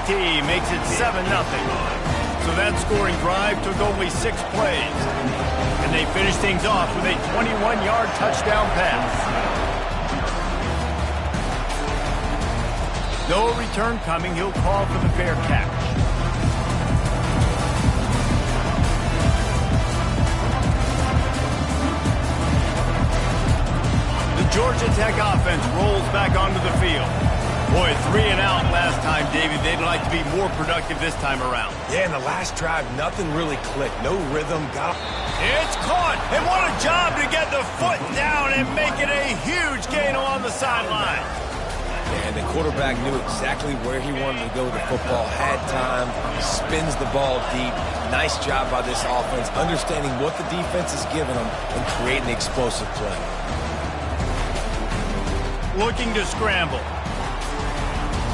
PAT makes it 7-0. So that scoring drive took only 6 plays. And they finished things off with a 21-yard touchdown pass. No return coming. He'll call for the fair catch. The Georgia Tech offense rolls back onto the field. Boy, 3 and out last time, David. They'd like to be more productive this time around. Yeah, in the last drive, nothing really clicked. No rhythm. It's caught. And what a job to get the foot down and make it a huge gain along the sideline. And the quarterback knew exactly where he wanted to go with the football, had time, spins the ball deep. Nice job by this offense, understanding what the defense is giving them and creating the explosive play. Looking to scramble.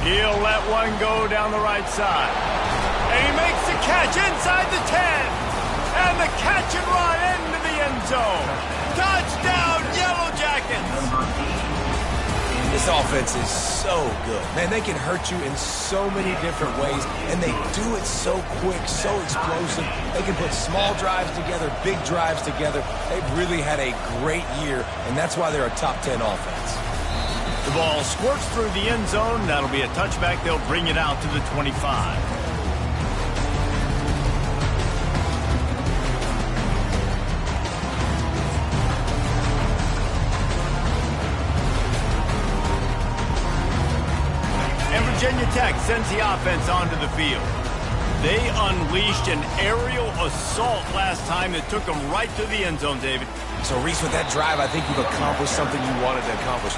He'll let one go down the right side. And he makes the catch inside the 10. And the catch and run into the end zone. Touchdown, Yellow Jackets. This offense is so good. Man, they can hurt you in so many different ways, and they do it so quick, so explosive. They can put small drives together, big drives together. They've really had a great year, and that's why they're a top 10 offense. The ball squirts through the end zone. That'll be a touchback. They'll bring it out to the 25. Virginia Tech sends the offense onto the field. They unleashed an aerial assault last time that took them right to the end zone, David. So, Reese, with that drive, I think you've accomplished something you wanted to accomplish.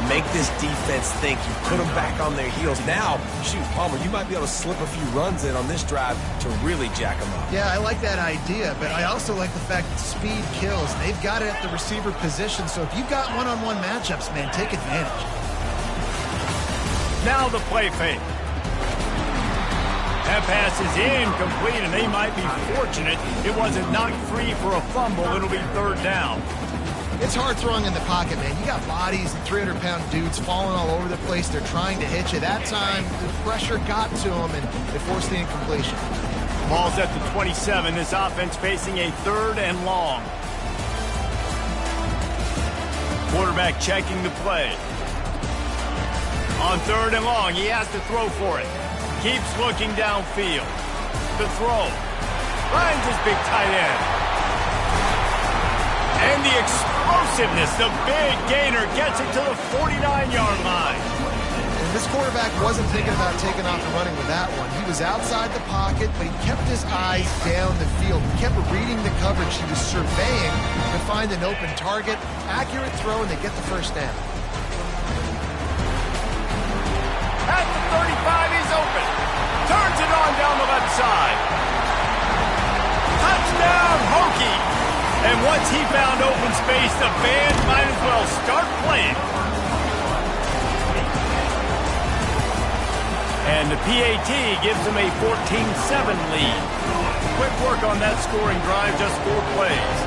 Make this defense think. You put them back on their heels. Now, shoot, Palmer, you might be able to slip a few runs in on this drive to really jack them up. Yeah, I like that idea, but I also like the fact that speed kills. They've got it at the receiver position, so if you've got one-on-one matchups, man, take advantage. Now the play fake. That pass is incomplete, and they might be fortunate it wasn't knocked free for a fumble. It'll be 3rd down. It's hard throwing in the pocket, man. You got bodies and 300-pound dudes falling all over the place. They're trying to hit you. That time, the pressure got to them, and they forced the incompletion. Ball's at the 27. This offense facing a 3rd and long. Quarterback checking the play. On 3rd and long, he has to throw for it. Keeps looking downfield. The throw. Finds his big tight end. And the explosiveness, the big gainer, gets it to the 49-yard line. And this quarterback wasn't thinking about taking off and running with that one. He was outside the pocket, but he kept his eyes down the field. He kept reading the coverage. He was surveying to find an open target. Accurate throw, and they get the 1st down. At the 35, he's open. Turns it on down the left side. Touchdown, Hokie. And once he found open space, the band might as well start playing. And the PAT gives them a 14-7 lead. Quick work on that scoring drive, just 4 plays.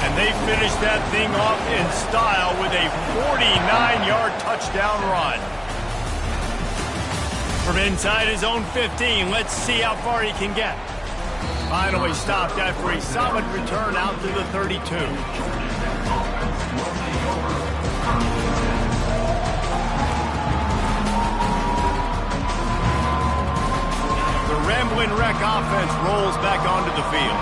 And they finished that thing off in style with a 49-yard touchdown run. From inside his own 15, let's see how far he can get. Finally stopped after a solid return out to the 32. The Ramblin' Wreck offense rolls back onto the field.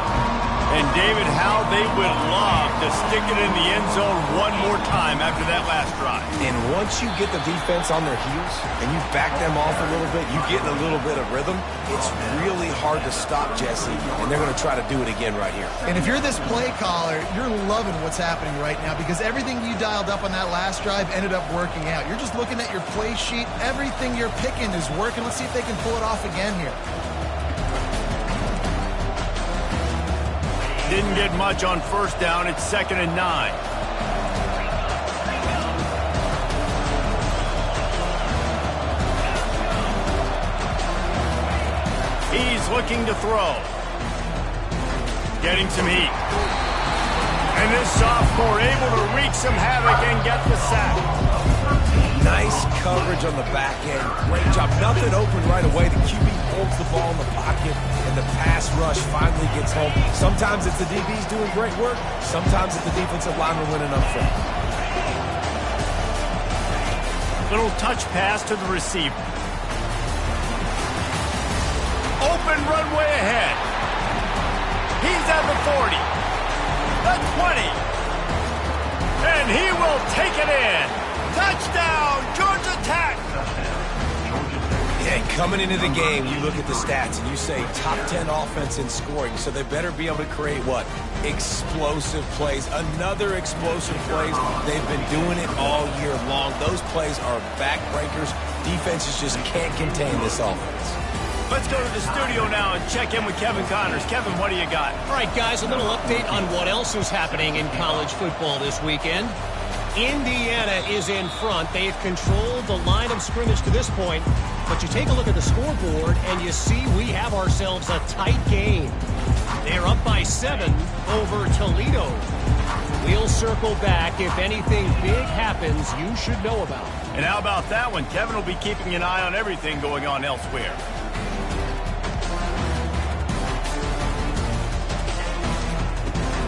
And, David, how they would love to stick it in the end zone one more time after that last drive. And once you get the defense on their heels and you back them off a little bit, you get in a little bit of rhythm, it's really hard to stop Jesse, and they're going to try to do it again right here. And if you're this play caller, you're loving what's happening right now because everything you dialed up on that last drive ended up working out. You're just looking at your play sheet. Everything you're picking is working. Let's see if they can pull it off again here. Didn't get much on 1st down. It's 2nd and 9. He's looking to throw. Getting some heat. And this sophomore able to wreak some havoc and get the sack. Nice coverage coverage on the back end. Great job. Nothing open right away. The QB holds the ball in the pocket, and the pass rush finally gets home. Sometimes it's the DBs doing great work. Sometimes it's the defensive lineman winning up front. Little touch pass to the receiver. Open runway ahead. He's at the 40. The 20. And he will take it in. Touchdown, Georgia Tech. Yeah, coming into the game, you look at the stats and you say top 10 offense in scoring, so they better be able to create what? Explosive plays. Another explosive plays. They've been doing it all year long. Those plays are backbreakers. Defenses just can't contain this offense. Let's go to the studio now and check in with Kevin Connors. Kevin, what do you got? All right, guys, a little update on what else is happening in college football this weekend. Indiana is in front. They have controlled the line of scrimmage to this point. But you take a look at the scoreboard, and you see we have ourselves a tight game. They're up by 7 over Toledo. We'll circle back. If anything big happens, you should know about. And how about that one? Kevin will be keeping an eye on everything going on elsewhere.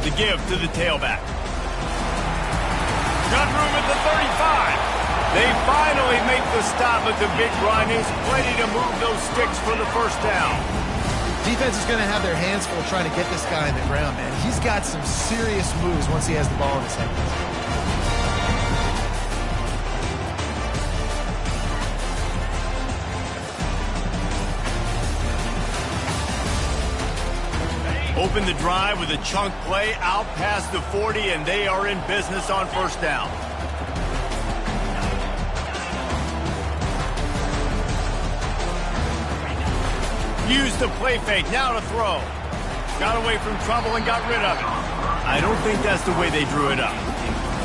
The give to the tailback. Got room at the 35. They finally make the stop at the big run. He's plenty to move those sticks for the first down. Defense is going to have their hands full trying to get this guy in the ground, man. He's got some serious moves once he has the ball in his hands. Open the drive with a chunk play out past the 40, and they are in business on first down. Use the play fake, now to throw. Got away from trouble and got rid of it. I don't think that's the way they drew it up.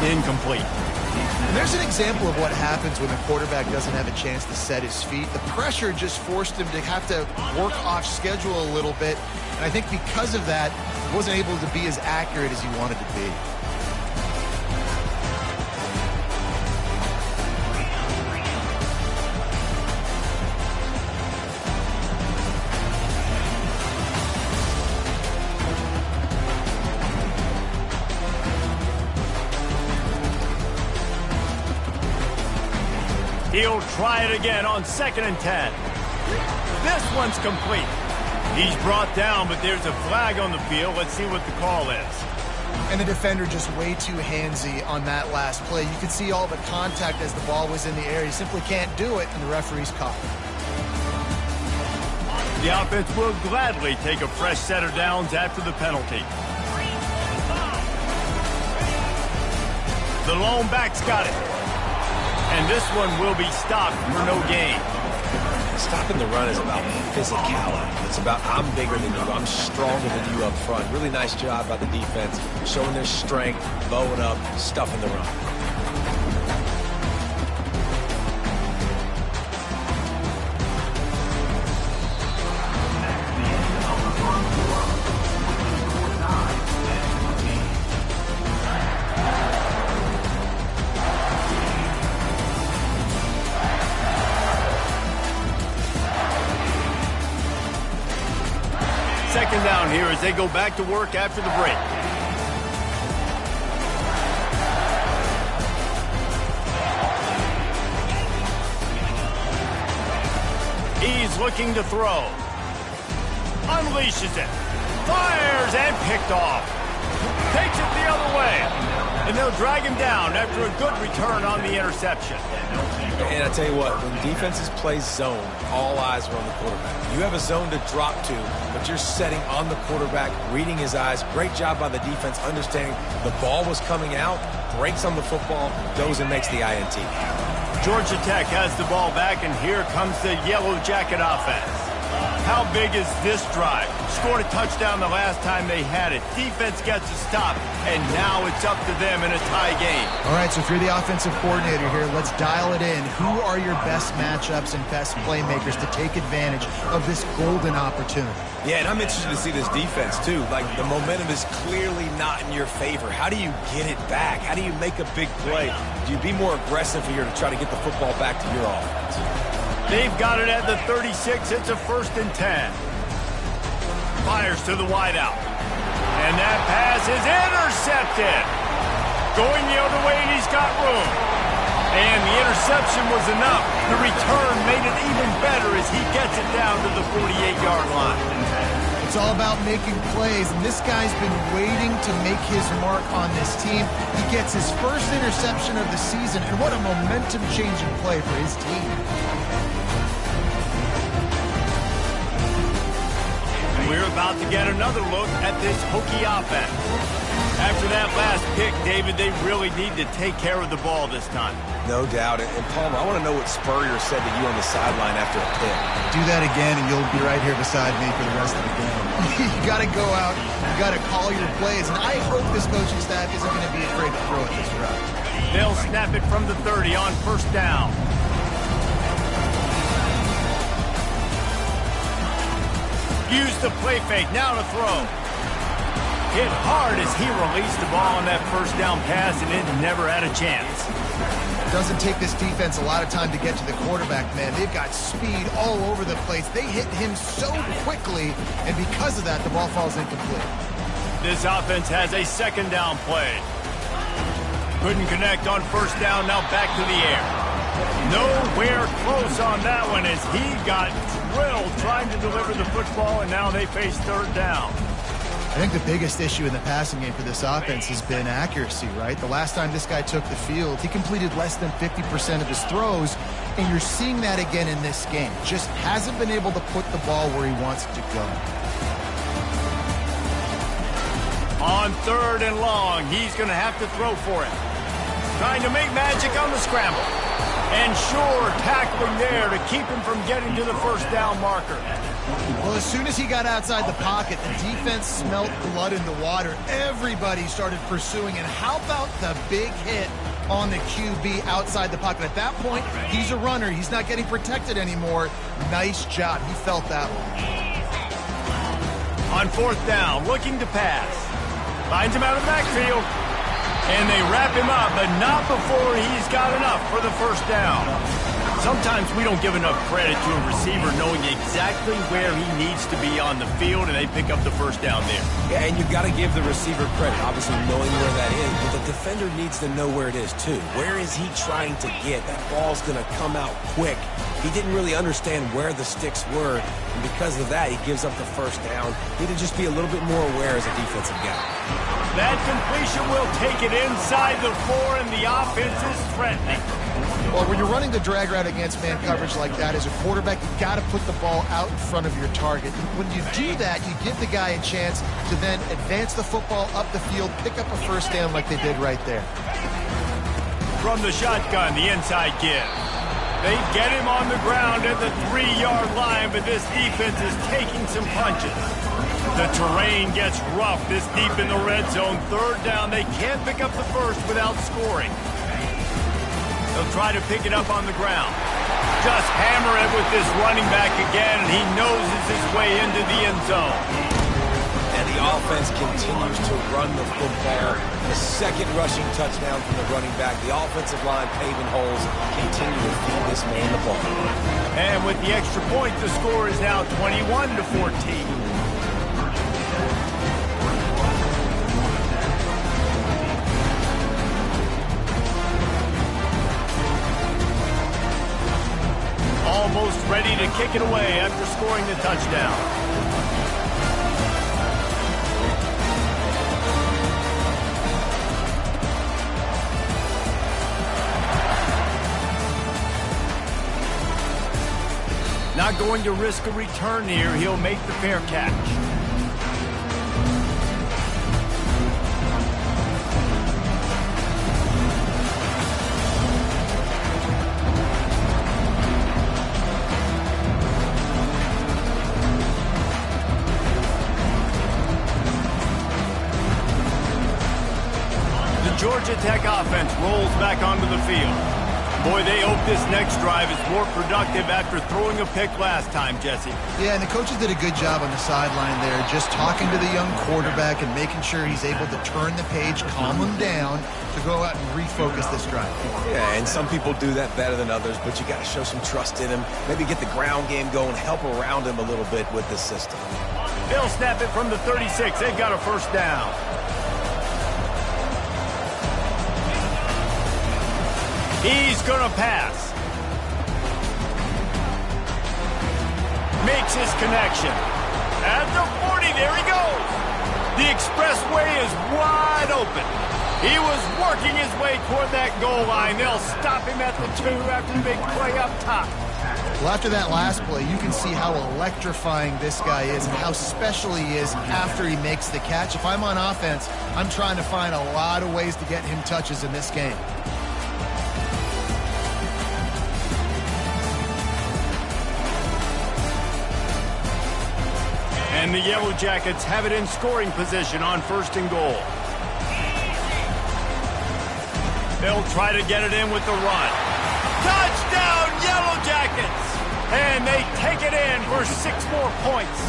Incomplete. And there's an example of what happens when the quarterback doesn't have a chance to set his feet. The pressure just forced him to have to work off schedule a little bit. And I think because of that, he wasn't able to be as accurate as he wanted to be. He'll try it again on 2nd and 10. This one's complete. He's brought down, but there's a flag on the field. Let's see what the call is. And the defender just way too handsy on that last play. You could see all the contact as the ball was in the air. He simply can't do it, and the referee's caught. The offense will gladly take a fresh set of downs after the penalty. The lone back's got it. And this one will be stopped for no gain. Stopping the run is about physicality. It's about I'm bigger than you, I'm stronger than you up front. Really nice job by the defense, showing their strength, bowing up, stuffing the run. Second down here as they go back to work after the break. He's looking to throw. Unleashes it. Fires and picked off. Takes it the other way. And they'll drag him down after a good return on the interception. And I tell you what, when defenses play zone, all eyes are on the quarterback. You have a zone to drop to, but you're setting on the quarterback, reading his eyes. Great job by the defense, understanding the ball was coming out, breaks on the football, goes and makes the INT. Georgia Tech has the ball back, and here comes the Yellow Jacket offense. How big is this drive? Scored a touchdown the last time they had it. Defense gets a stop, and now it's up to them in a tie game. All right, so if you're the offensive coordinator here, let's dial it in. Who are your best matchups and best playmakers to take advantage of this golden opportunity? Yeah, and I'm interested to see this defense, too. Like, the momentum is clearly not in your favor. How do you get it back? How do you make a big play? Do you be more aggressive here to try to get the football back to your offense? They've got it at the 36. It's a 1st and 10. Fires to the wideout. And that pass is intercepted. Going the other way, and he's got room. And the interception was enough. The return made it even better as he gets it down to the 48-yard line. It's all about making plays, and this guy's been waiting to make his mark on this team. He gets his first interception of the season, and what a momentum-changing play for his team. We're about to get another look at this Hokie offense. After that last pick, David, they really need to take care of the ball this time. No doubt. And Palmer, I want to know what Spurrier said to you on the sideline after a pick. Do that again, and you'll be right here beside me for the rest of the game. You got to go out, you got to call your plays, and I hope this coaching staff isn't going to be afraid to throw it this route. They'll snap it from the 30 on 1st down. Use the play fake, now to throw. Hit hard as he released the ball on that 1st down pass, and it never had a chance. Doesn't take this defense a lot of time to get to the quarterback, man. They've got speed all over the place. They hit him so quickly, and because of that, the ball falls incomplete. This offense has a 2nd down play. Couldn't connect on 1st down, now back to the air. Nowhere close on that one as he got drilled trying to deliver the football, and now they face 3rd down. I think the biggest issue in the passing game for this offense has been accuracy, right? The last time this guy took the field, he completed less than 50% of his throws, and you're seeing that again in this game. Just hasn't been able to put the ball where he wants it to go. On 3rd and long, he's going to have to throw for it. Trying to make magic on the scramble. And sure, tackling there to keep him from getting to the 1st down marker. Well, as soon as he got outside the pocket, the defense smelt blood in the water. Everybody started pursuing, and how about the big hit on the QB outside the pocket? At that point, he's a runner. He's not getting protected anymore. Nice job. He felt that one. On 4th down, looking to pass. Finds him out of the backfield. And they wrap him up, but not before he's got enough for the 1st down. Sometimes we don't give enough credit to a receiver knowing exactly where he needs to be on the field, and they pick up the 1st down there. Yeah, and you've got to give the receiver credit, obviously knowing where that is, but the defender needs to know where it is too. Where is he trying to get? That ball's going to come out quick. He didn't really understand where the sticks were, and because of that, he gives up the 1st down. Need to just be a little bit more aware as a defensive guy. That completion will take it inside the 4, and the offense is threatening. Well, when you're running the drag route against man coverage like that, as a quarterback, you've got to put the ball out in front of your target. When you do that, you give the guy a chance to then advance the football up the field, pick up a 1st down like they did right there. From the shotgun, the inside give. They get him on the ground at the 3-yard line, but this defense is taking some punches. The terrain gets rough this deep in the red zone. 3rd down, they can't pick up the 1st without scoring. They'll try to pick it up on the ground. Just hammer it with this running back again, and he noses his way into the end zone. And the offense continues to run the football. The 2nd rushing touchdown from the running back. The offensive line paving holes, continue to feed this man the ball. And with the extra point, the score is now 21-14. Almost ready to kick it away after scoring the touchdown. Not going to risk a return here. He'll make the fair catch. Georgia Tech offense rolls back onto the field. Boy, they hope this next drive is more productive after throwing a pick last time, Jesse. Yeah, and the coaches did a good job on the sideline there, just talking to the young quarterback and making sure he's able to turn the page, calm him down, to go out and refocus this drive. Yeah, and some people do that better than others, but you got to show some trust in him. Maybe get the ground game going, help around him a little bit with the system. They'll snap it from the 36. They've got a first down. He's going to pass. Makes his connection. At the 40, there he goes. The expressway is wide open. He was working his way toward that goal line. They'll stop him at the 2 after the big play up top. Well, after that last play, you can see how electrifying this guy is and how special he is after he makes the catch. If I'm on offense, I'm trying to find a lot of ways to get him touches in this game. And the Yellow Jackets have it in scoring position on 1st and goal. They'll try to get it in with the run. Touchdown, Yellow Jackets! And they take it in for 6 more points.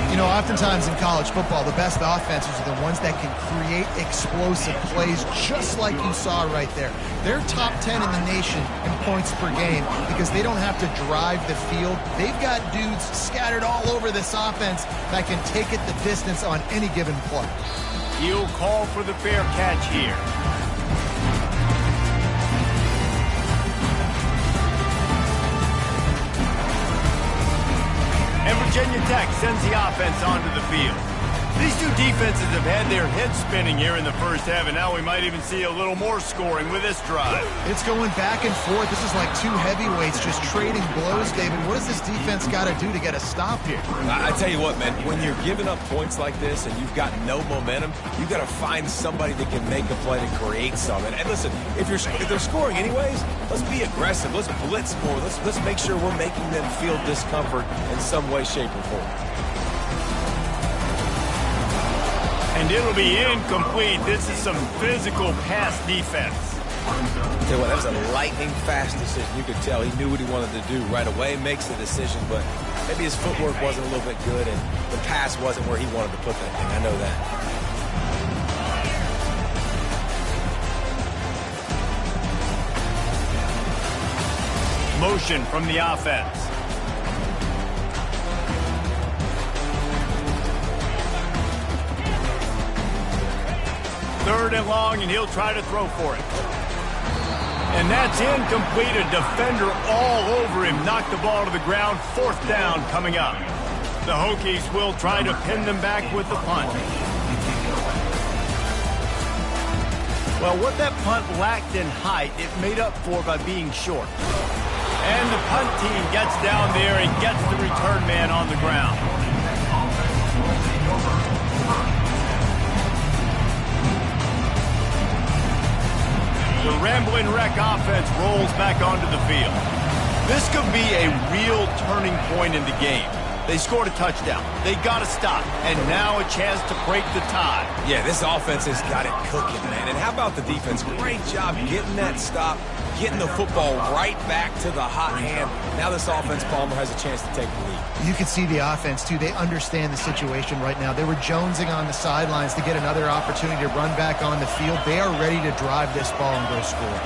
You know, oftentimes in college football, the best offenses are the ones that can create explosive plays, just like you saw right there. They're top 10 in the nation in points per game because they don't have to drive the field. They've got dudes scattered all over this offense that can take it the distance on any given play. He'll call for the fair catch here. And Virginia Tech sends the offense onto the field. These two defenses have had their heads spinning here in the first half, and now we might even see a little more scoring with this drive. It's going back and forth. This is like two heavyweights just trading blows, David. What does this defense got to do to get a stop here? I tell you what, man, when you're giving up points like this and you've got no momentum, you've got to find somebody that can make a play to create something. And listen, if they're scoring anyways, let's be aggressive. Let's blitz more. Let's make sure we're making them feel discomfort in some way, shape, or form. And it'll be incomplete. This is some physical pass defense. Tell you what, that was a lightning-fast decision. You could tell he knew what he wanted to do right away, makes the decision, but maybe his footwork wasn't a little bit good, and the pass wasn't where he wanted to put that thing. I know that. Motion from the offense. Third and long, and he'll try to throw for it. And that's incomplete. A defender all over him. Knocked the ball to the ground. 4th down coming up. The Hokies will try to pin them back with the punt. Well, what that punt lacked in height, it made up for by being short. And the punt team gets down there and gets the return man on the ground. The Ramblin' Wreck offense rolls back onto the field. This could be a real turning point in the game. They scored a touchdown. They got to stop. And now a chance to break the tie. Yeah, this offense has got it cooking, man. And how about the defense? Great job getting that stop, getting the football right back to the hot hand. Now this offense, Palmer, has a chance to take the lead. You can see the offense, too. They understand the situation right now. They were jonesing on the sidelines to get another opportunity to run back on the field. They are ready to drive this ball and go score.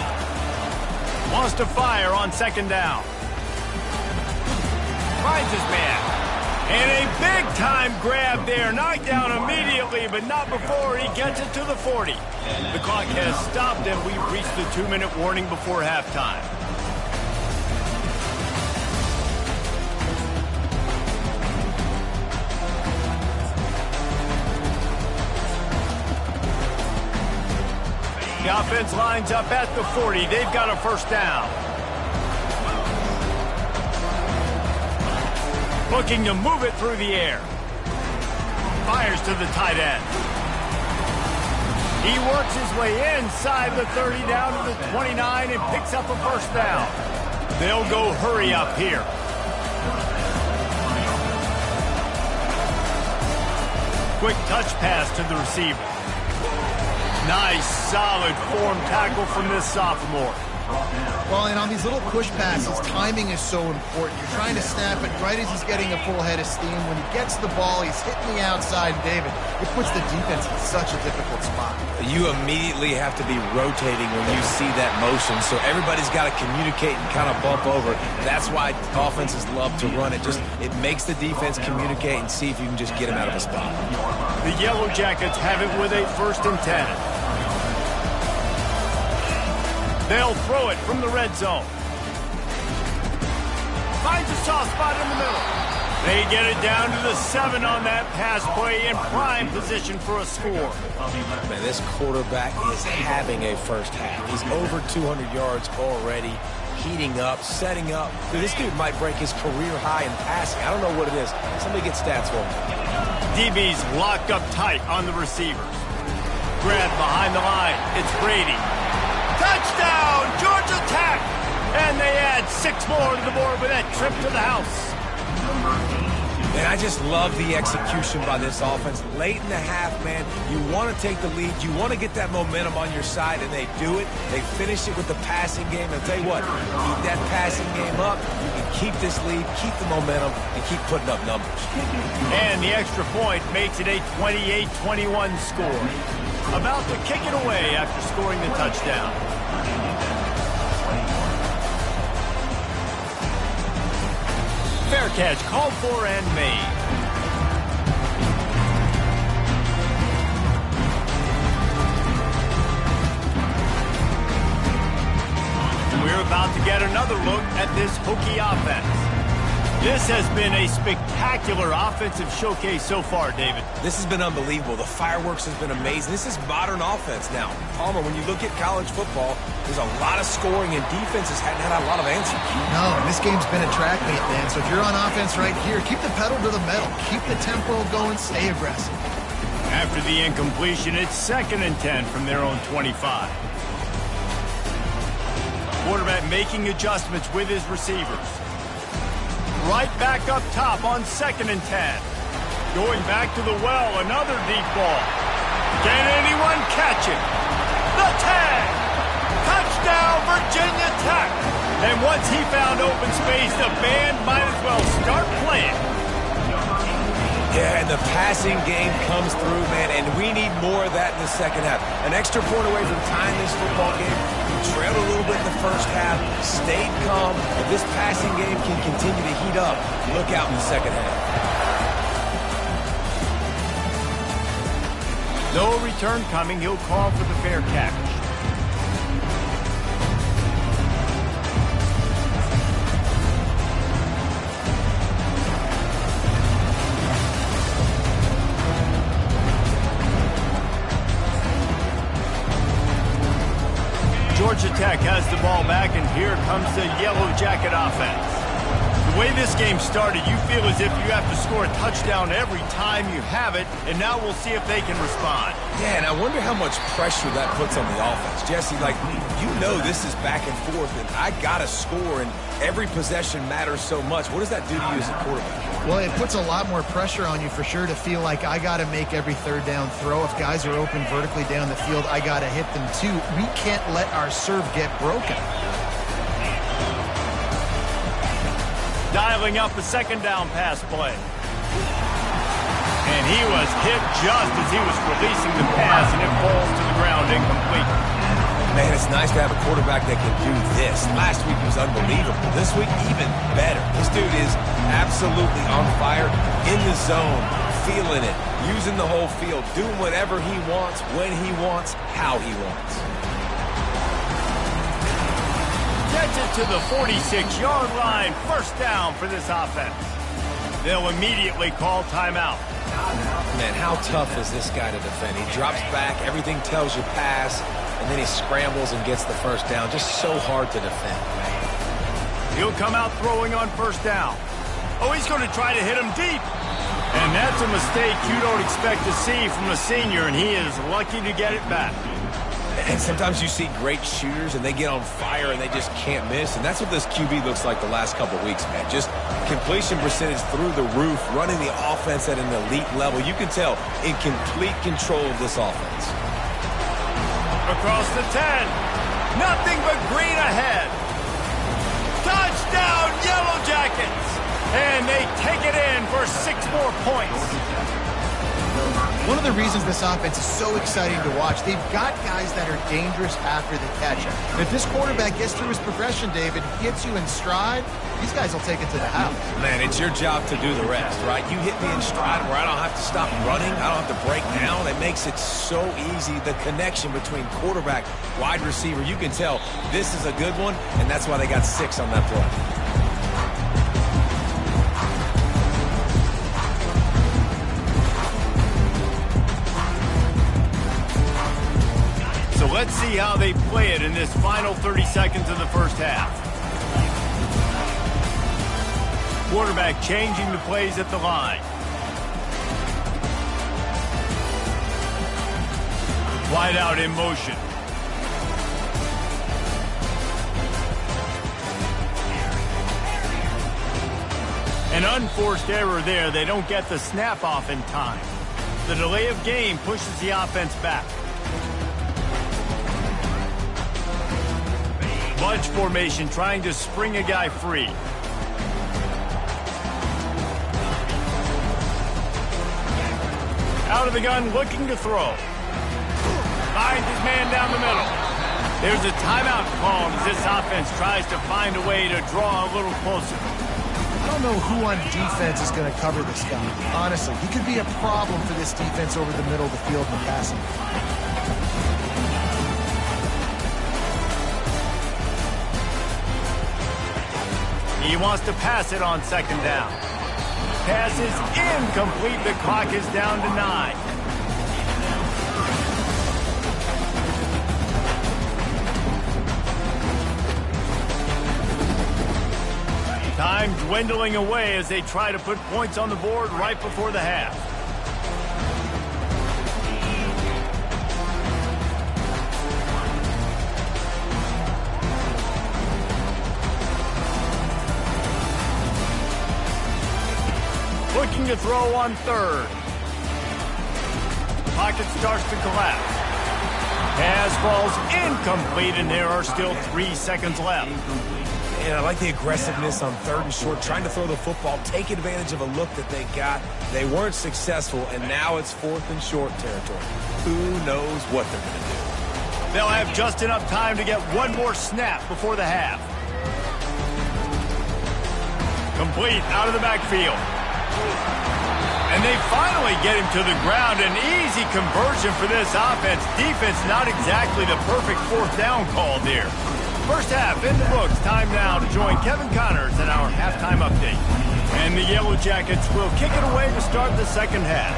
Wants to fire on 2nd down. Finds his man. And a big-time grab there. Knocked down immediately, but not before he gets it to the 40. The clock has stopped, and we've reached the 2-minute warning before halftime. The offense lines up at the 40. They've got a 1st down. Looking to move it through the air. Fires to the tight end. He works his way inside the 30 down to the 29 and picks up a 1st down. They'll go hurry up here. Quick touch pass to the receiver. Nice, solid form tackle from this sophomore. Well, and on these little push passes, timing is so important. You're trying to snap it right as he's getting a full head of steam. When he gets the ball, he's hitting the outside, David. It puts the defense in such a difficult spot. You immediately have to be rotating when you see that motion, so everybody's got to communicate and kind of bump over. That's why offenses love to run it. It makes the defense communicate and see if you can just get him out of a spot. The Yellow Jackets have it with a 1st and 10. They'll throw it from the red zone. Finds a soft spot in the middle. They get it down to the 7 on that pass play in prime position for a score. Man, this quarterback is having a first half. He's over 200 yards already, heating up, setting up. Dude, this dude might break his career high in passing. I don't know what it is. Somebody get stats for him. DB's locked up tight on the receivers. Grab behind the line. It's Brady. Touchdown, Georgia Tech! And they add 6 more to the board with that trip to the house. And I just love the execution by this offense. Late in the half, man, you want to take the lead. You want to get that momentum on your side, and they do it. They finish it with the passing game. And I'll tell you what, keep that passing game up. You can keep this lead, keep the momentum, and keep putting up numbers. And the extra point makes it a 28-21 score. About to kick it away after scoring the touchdown. Fair catch called for and made. We're about to get another look at this Hokie offense. This has been a spectacular offensive showcase so far, David. This has been unbelievable. The fireworks has been amazing. This is modern offense now. Palmer, when you look at college football, there's a lot of scoring, and defenses hadn't had a lot of answers. No, and this game's been a track meet, man. So if you're on offense right here, keep the pedal to the metal. Keep the tempo going. Stay aggressive. After the incompletion, it's 2nd and 10 from their own 25. Quarterback making adjustments with his receivers. Right back up top on 2nd and 10. Going back to the well, another deep ball. Can anyone catch it? The tag! Touchdown, Virginia Tech! And once he found open space, the band might as well start playing. Yeah, and the passing game comes through, man, and we need more of that in the second half. An extra point away from tying this football game. We trailed a little bit in the first half, stayed calm. If this passing game can continue to heat up, look out in the second half. No return coming. He'll call for the fair catch. Georgia Tech has the ball back, and here comes the Yellow Jacket offense. The way this game started, you feel as if you have to score a touchdown every time you have it, and now we'll see if they can respond. Yeah, and I wonder how much pressure that puts on the offense. Jesse, like, you know this is back and forth, and I got to score, and every possession matters so much. What does that do to you as a quarterback? Well, it puts a lot more pressure on you for sure to feel like I got to make every 3rd down throw. If guys are open vertically down the field, I got to hit them too. We can't let our serve get broken. Dialing up the 2nd down pass play. And he was hit just as he was releasing the pass, and it falls to the ground incomplete. Man, it's nice to have a quarterback that can do this. Last week was unbelievable. This week, even better. This dude is absolutely on fire, in the zone, feeling it, using the whole field, doing whatever he wants, when he wants, how he wants. Gets it to the 46-yard line. 1st down for this offense. They'll immediately call timeout. Man, how tough is this guy to defend? He drops back, everything tells you pass, and then he scrambles and gets the 1st down. Just so hard to defend. He'll come out throwing on 1st down. Oh, he's going to try to hit him deep. And that's a mistake you don't expect to see from a senior, and he is lucky to get it back. And sometimes you see great shooters, and they get on fire, and they just can't miss. And that's what this QB looks like the last couple of weeks, man. Just completion percentage through the roof, running the offense at an elite level. You can tell in complete control of this offense. Across the 10. Nothing but green ahead. Touchdown, Yellow Jackets! And they take it in for 6 more points. One of the reasons this offense is so exciting to watch, they've got guys that are dangerous after the catch. And if this quarterback gets through his progression, David, gets you in stride, these guys will take it to the house. Man, it's your job to do the rest, right? You hit me in stride where I don't have to stop running. I don't have to break down. It makes it so easy. The connection between quarterback, wide receiver, you can tell this is a good one, and that's why they got 6 on that play. So let's see how they play it in this final 30 seconds of the first half. Quarterback changing the plays at the line. Wide out in motion. An unforced error there. They don't get the snap off in time. The delay of game pushes the offense back. Bunch formation trying to spring a guy free. Out of the gun, looking to throw. Finds his man down the middle. There's a timeout called as this offense tries to find a way to draw a little closer. I don't know who on defense is going to cover this guy. Honestly, he could be a problem for this defense over the middle of the field in the passing. He wants to pass it on second down. Pass is incomplete. The clock is down to 9. Time dwindling away as they try to put points on the board right before the half. Looking to throw on third. Pocket starts to collapse. Pass falls incomplete, and there are still 3 seconds left. And I like the aggressiveness on third and short, trying to throw the football, take advantage of a look that they got. They weren't successful, and now it's 4th and short territory. Who knows what they're going to do? They'll have just enough time to get one more snap before the half. Complete out of the backfield. And they finally get him to the ground. An easy conversion for this offense. Defense not exactly the perfect 4th down call there. First half in the books. Time now to join Kevin Connors in our halftime update. And the Yellow Jackets will kick it away to start the second half.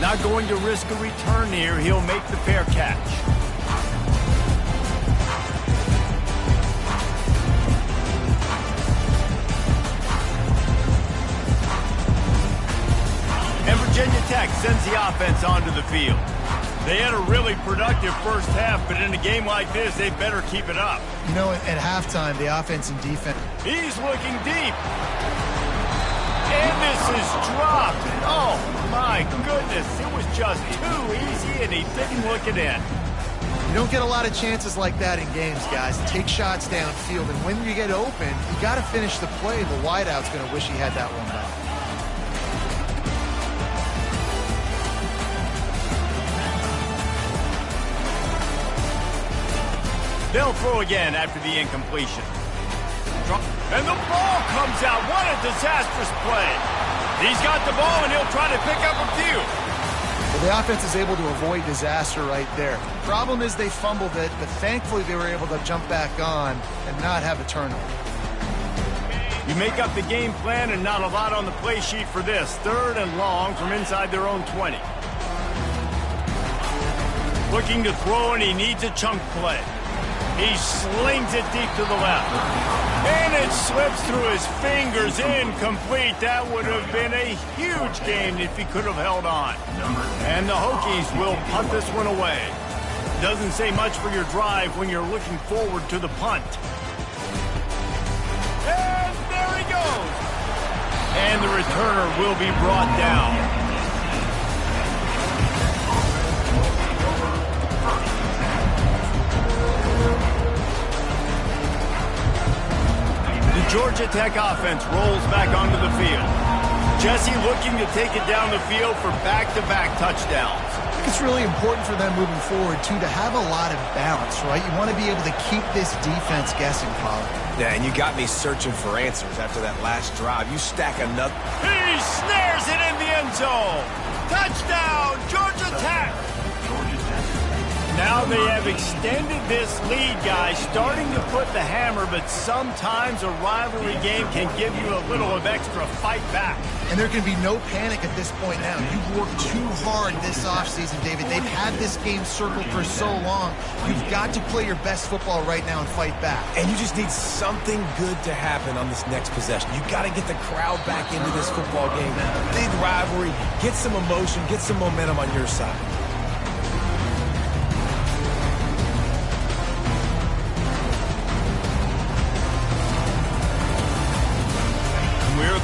Not going to risk a return here. He'll make the fair catch. And Virginia Tech sends the offense onto the field. They had a really productive first half, but in a game like this, they better keep it up. You know, at halftime, the offense and defense. He's looking deep. And this is dropped. Oh, my goodness. It was just too easy, and he didn't look it in. You don't get a lot of chances like that in games, guys. Take shots downfield, and when you get open, you got to finish the play. The wideout's going to wish he had that one back. They'll throw again after the incompletion. And the ball comes out. What a disastrous play. He's got the ball, and he'll try to pick up a few. Well, the offense is able to avoid disaster right there. Problem is they fumbled it, but thankfully they were able to jump back on and not have a turnover. You make up the game plan and not a lot on the play sheet for this. 3rd and long from inside their own 20. Looking to throw, and he needs a chunk play. He slings it deep to the left. And it slips through his fingers. Incomplete. That would have been a huge gain if he could have held on. And the Hokies will punt this one away. Doesn't say much for your drive when you're looking forward to the punt. And there he goes. And the returner will be brought down. The Georgia Tech offense rolls back onto the field. Jesse looking to take it down the field for back-to-back touchdowns. I think it's really important for them moving forward, too, to have a lot of balance, right? You want to be able to keep this defense guessing, Pollard. Yeah, and you got me searching for answers after that last drive. You stack another. He snares it in the end zone. Touchdown, Georgia Tech. Now they have extended this lead, guys, starting to put the hammer, but sometimes a rivalry game can give you a little of extra fight back. And there can be no panic at this point now. You've worked too hard this offseason, David. They've had this game circled for so long. You've got to play your best football right now and fight back. And you just need something good to happen on this next possession. You got to get the crowd back into this football game. Big rivalry. Get some emotion. Get some momentum on your side.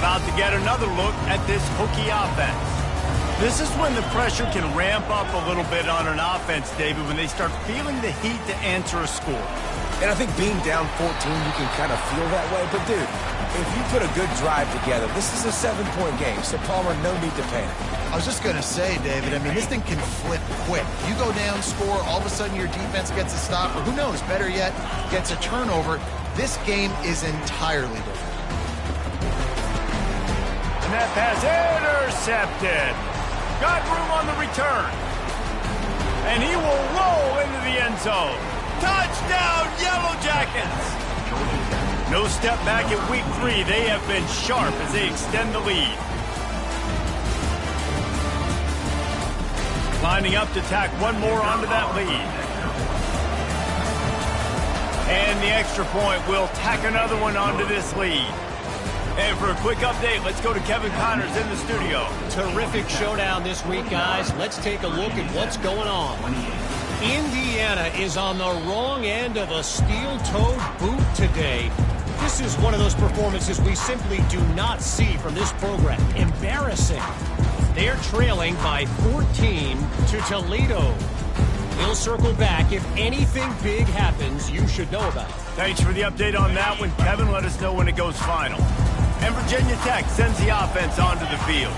About to get another look at this Hokie offense. This is when the pressure can ramp up a little bit on an offense, David, when they start feeling the heat to answer a score. And I think being down 14, you can kind of feel that way. But, dude, if you put a good drive together, this is a 7-point game. So, Palmer, no need to panic. I was just going to say, David, I mean, this thing can flip quick. You go down, score, all of a sudden your defense gets a stop, or who knows, better yet, gets a turnover. This game is entirely different. That pass intercepted. Got room on the return. And he will roll into the end zone. Touchdown, Yellow Jackets. No step back at week 3. They have been sharp as they extend the lead. Lining up to tack one more onto that lead. And the extra point will tack another one onto this lead. And for a quick update, let's go to Kevin Connors in the studio. Terrific showdown this week, guys. Let's take a look at what's going on. Indiana is on the wrong end of a steel-toed boot today. This is one of those performances we simply do not see from this program. Embarrassing. They're trailing by 14 to Toledo. We'll circle back. If anything big happens, you should know about it. Thanks for the update on that one, Kevin. Let us know when it goes final. And Virginia Tech sends the offense onto the field.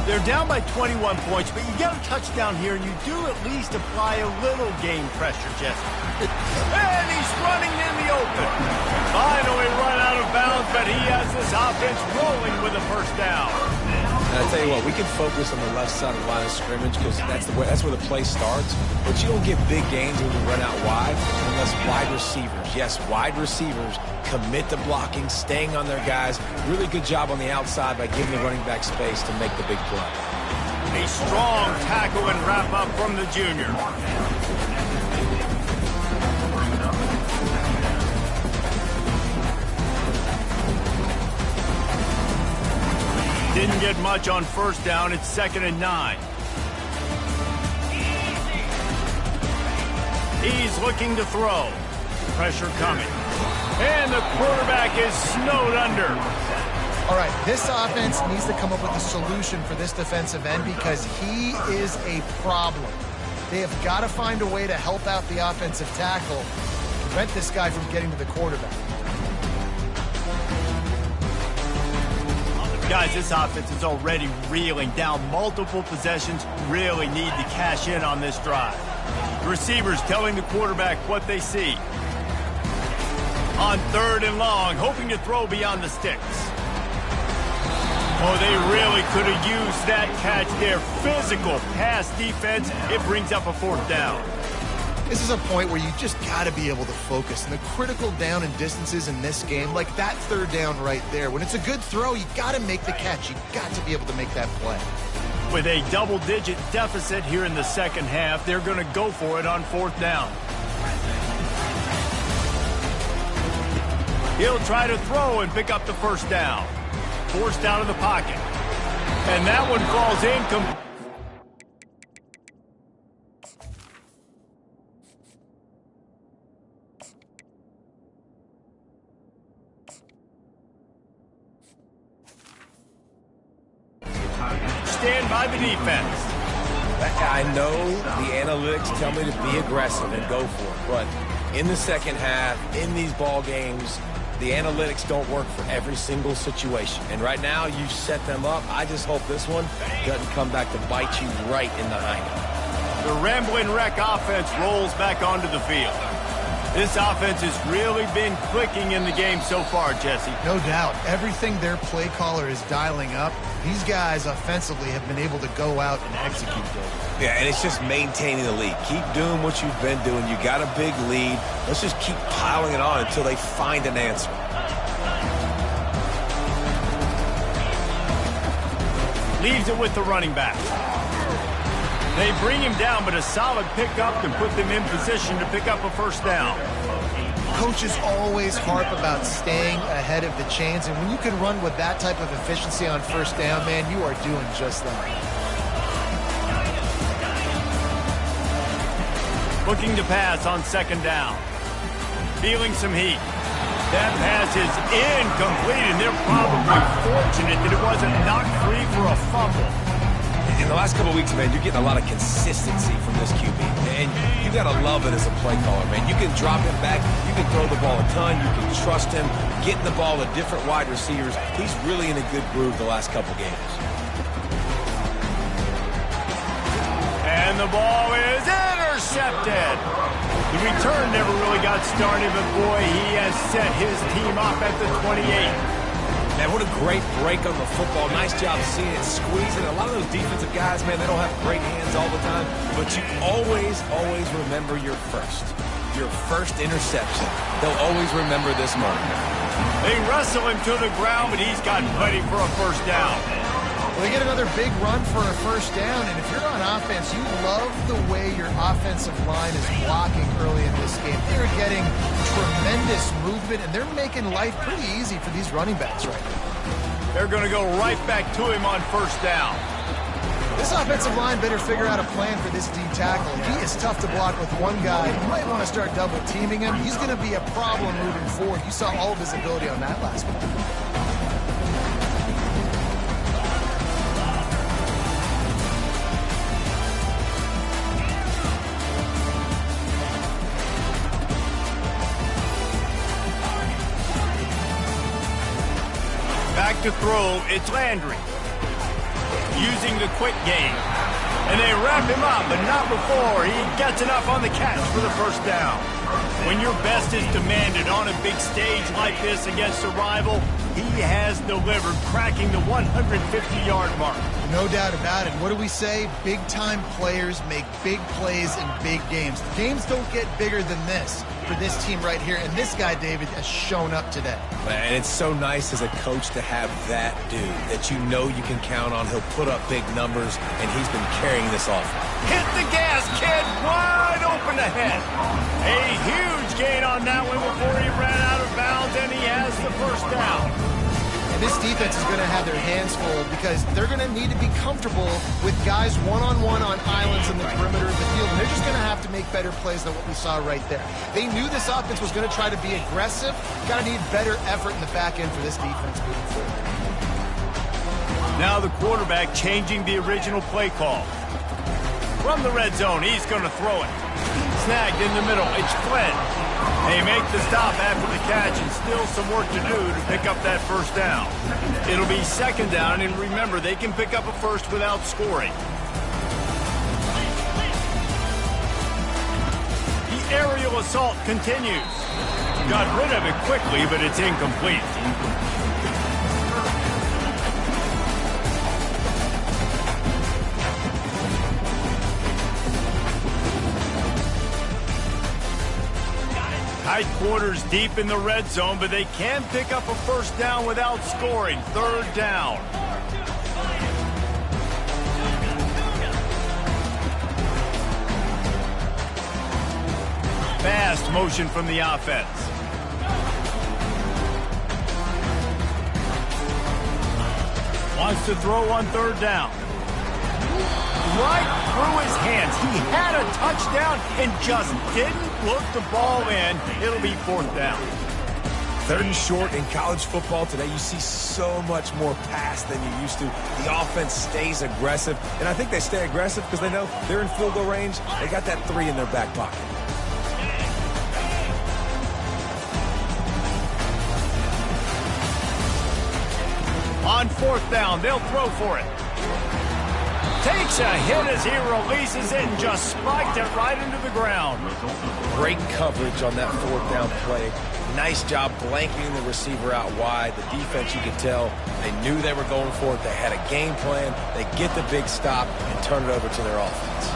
They're down by 21 points, but you get a touchdown here, and you do at least apply a little game pressure, Jesse. And he's running in the open. Finally run out of bounds, but he has this offense rolling with a first down. And I tell you what, we can focus on the left side of the line of scrimmage because that's where the play starts. But you don't get big gains when you run out wide unless wide receivers, yes, wide receivers, commit to blocking, staying on their guys. Really good job on the outside by giving the running back space to make the big play. A strong tackle and wrap up from the junior. Didn't get much on first down. It's 2nd and 9. He's looking to throw. Pressure coming. And the quarterback is snowed under. All right, this offense needs to come up with a solution for this defensive end because he is a problem. They have got to find a way to help out the offensive tackle, prevent this guy from getting to the quarterback. Guys, this offense is already reeling down multiple possessions. Really need to cash in on this drive. The receivers telling the quarterback what they see. On 3rd and long, hoping to throw beyond the sticks. Oh, they really could have used that catch there. Physical pass defense. It brings up a 4th down. This is a point where you just got to be able to focus. And the critical down and distances in this game, like that 3rd down right there, when it's a good throw, you got to make the catch. You got to be able to make that play. With a double-digit deficit here in the second half, they're going to go for it on 4th down. He'll try to throw and pick up the 1st down. Forced out of the pocket. And that one falls incomplete. Stand by the defense. I know the analytics tell me to be aggressive and go for it, but in the second half, in these ball games, The analytics don't work for every single situation. And right now, you set them up. I just hope this one doesn't come back to bite you right in the hind. The Rambling Wreck offense rolls back onto the field. This offense has really been clicking in the game so far, Jesse. No doubt. Everything their play caller is dialing up, these guys offensively have been able to go out and execute those. Yeah, and it's just maintaining the lead. Keep doing what you've been doing. You got a big lead. Let's just keep piling it on until they find an answer. Leaves it with the running back. They bring him down, but a solid pickup can put them in position to pick up a first down. Coaches always harp about staying ahead of the chains, and when you can run with that type of efficiency on first down, man, you are doing just that. Looking to pass on second down. Feeling some heat. That pass is incomplete, and they're probably fortunate that it wasn't knocked free for a fumble. In the last couple of weeks, man, you're getting a lot of consistency from this QB. And you got to love it as a play caller, man. You can drop him back. You can throw the ball a ton. You can trust him. Getting the ball to different wide receivers. He's really in a good groove the last couple games. And the ball is intercepted. The return never really got started, but boy, he has set his team up at the 28. Man, what a great break on the football. Nice job seeing it squeezing. A lot of those defensive guys, man, they don't have great hands all the time, but you always remember your first interception. They'll always remember this moment. They wrestle him to the ground, but he's got plenty for a first down. Well, they get another big run for a first down, and if you're on offense, you love the way your offensive line is blocking early in this game. They're getting tremendous movement, and they're making life pretty easy for these running backs right now. They're going to go right back to him on first down. This offensive line better figure out a plan for this D tackle. He is tough to block with one guy. You might want to start double-teaming him. He's going to be a problem moving forward. You saw all of his ability on that last one. Back to throw, it's Landry. Using the quick game. And they wrap him up, but not before he gets enough on the catch for the first down. When your best is demanded on a big stage like this against a rival, he has delivered, cracking the 150-yard mark. No doubt about it. What do we say? Big-time players make big plays in big games. Games don't get bigger than this for this team right here, and this guy, David, has shown up today. And it's so nice as a coach to have that dude that you know you can count on. He'll put up big numbers, and he's been carrying this offense. Hit the gas, kid! Wide open ahead. A huge gain on that one before he ran out of bounds, and he has the first down. And this defense is going to have their hands full because they're going to need to be comfortable with guys one-on-one on islands in the perimeter of the field. And they're just going to have to make better plays than what we saw right there. They knew this offense was going to try to be aggressive. Got to need better effort in the back end for this defense moving forward. Now the quarterback changing the original play call. From the red zone, he's going to throw it. Snagged in the middle, it's Flynn. They make the stop after the catch, and still some work to do to pick up that first down. It'll be second down, and remember, they can pick up a first without scoring. The aerial assault continues. Got rid of it quickly, but it's incomplete. Tight quarters deep in the red zone, but they can pick up a first down without scoring. Third down. Fast motion from the offense. Wants to throw on third down. Right through his hands. He had a touchdown and just didn't look the ball in. It'll be fourth down. Third and short in college football today, you see so much more pass than you used to. The offense stays aggressive, and I think they stay aggressive because they know they're in field goal range. They got that 3 in their back pocket. On 4th down, they'll throw for it. Takes a hit as he releases it and just spiked it right into the ground. Great coverage on that 4th down play. Nice job blanketing the receiver out wide. The defense, you could tell, they knew they were going for it. They had a game plan. They get the big stop and turn it over to their offense.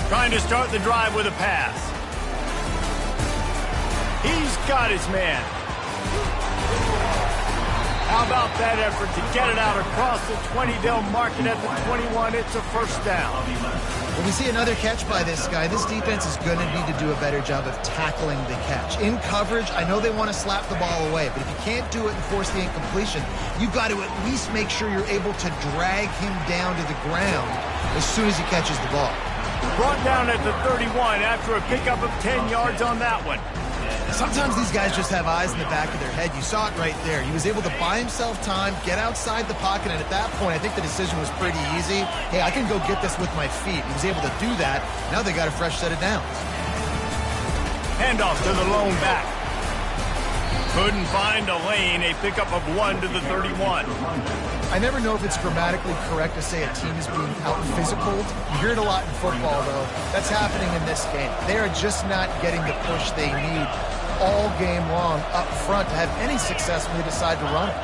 Trying to start the drive with a pass. He's got his man. How about that effort to get it out across the 20? They'll mark it at the 21. It's a first down. When we see another catch by this guy, this defense is going to need to do a better job of tackling the catch. In coverage, I know they want to slap the ball away, but if you can't do it and force the incompletion, you've got to at least make sure you're able to drag him down to the ground as soon as he catches the ball. Brought down at the 31 after a pickup of 10 yards on that one. Sometimes these guys just have eyes in the back of their head. You saw it right there. He was able to buy himself time, get outside the pocket, and at that point, I think the decision was pretty easy. Hey, I can go get this with my feet. He was able to do that. Now they got a fresh set of downs. Handoff to the lone back. Couldn't find a lane. A pickup of 1 to the 31. I never know if it's grammatically correct to say a team is being out-physicaled. You hear it a lot in football, though. That's happening in this game. They are just not getting the push they need all game long up front to have any success when they decide to run it.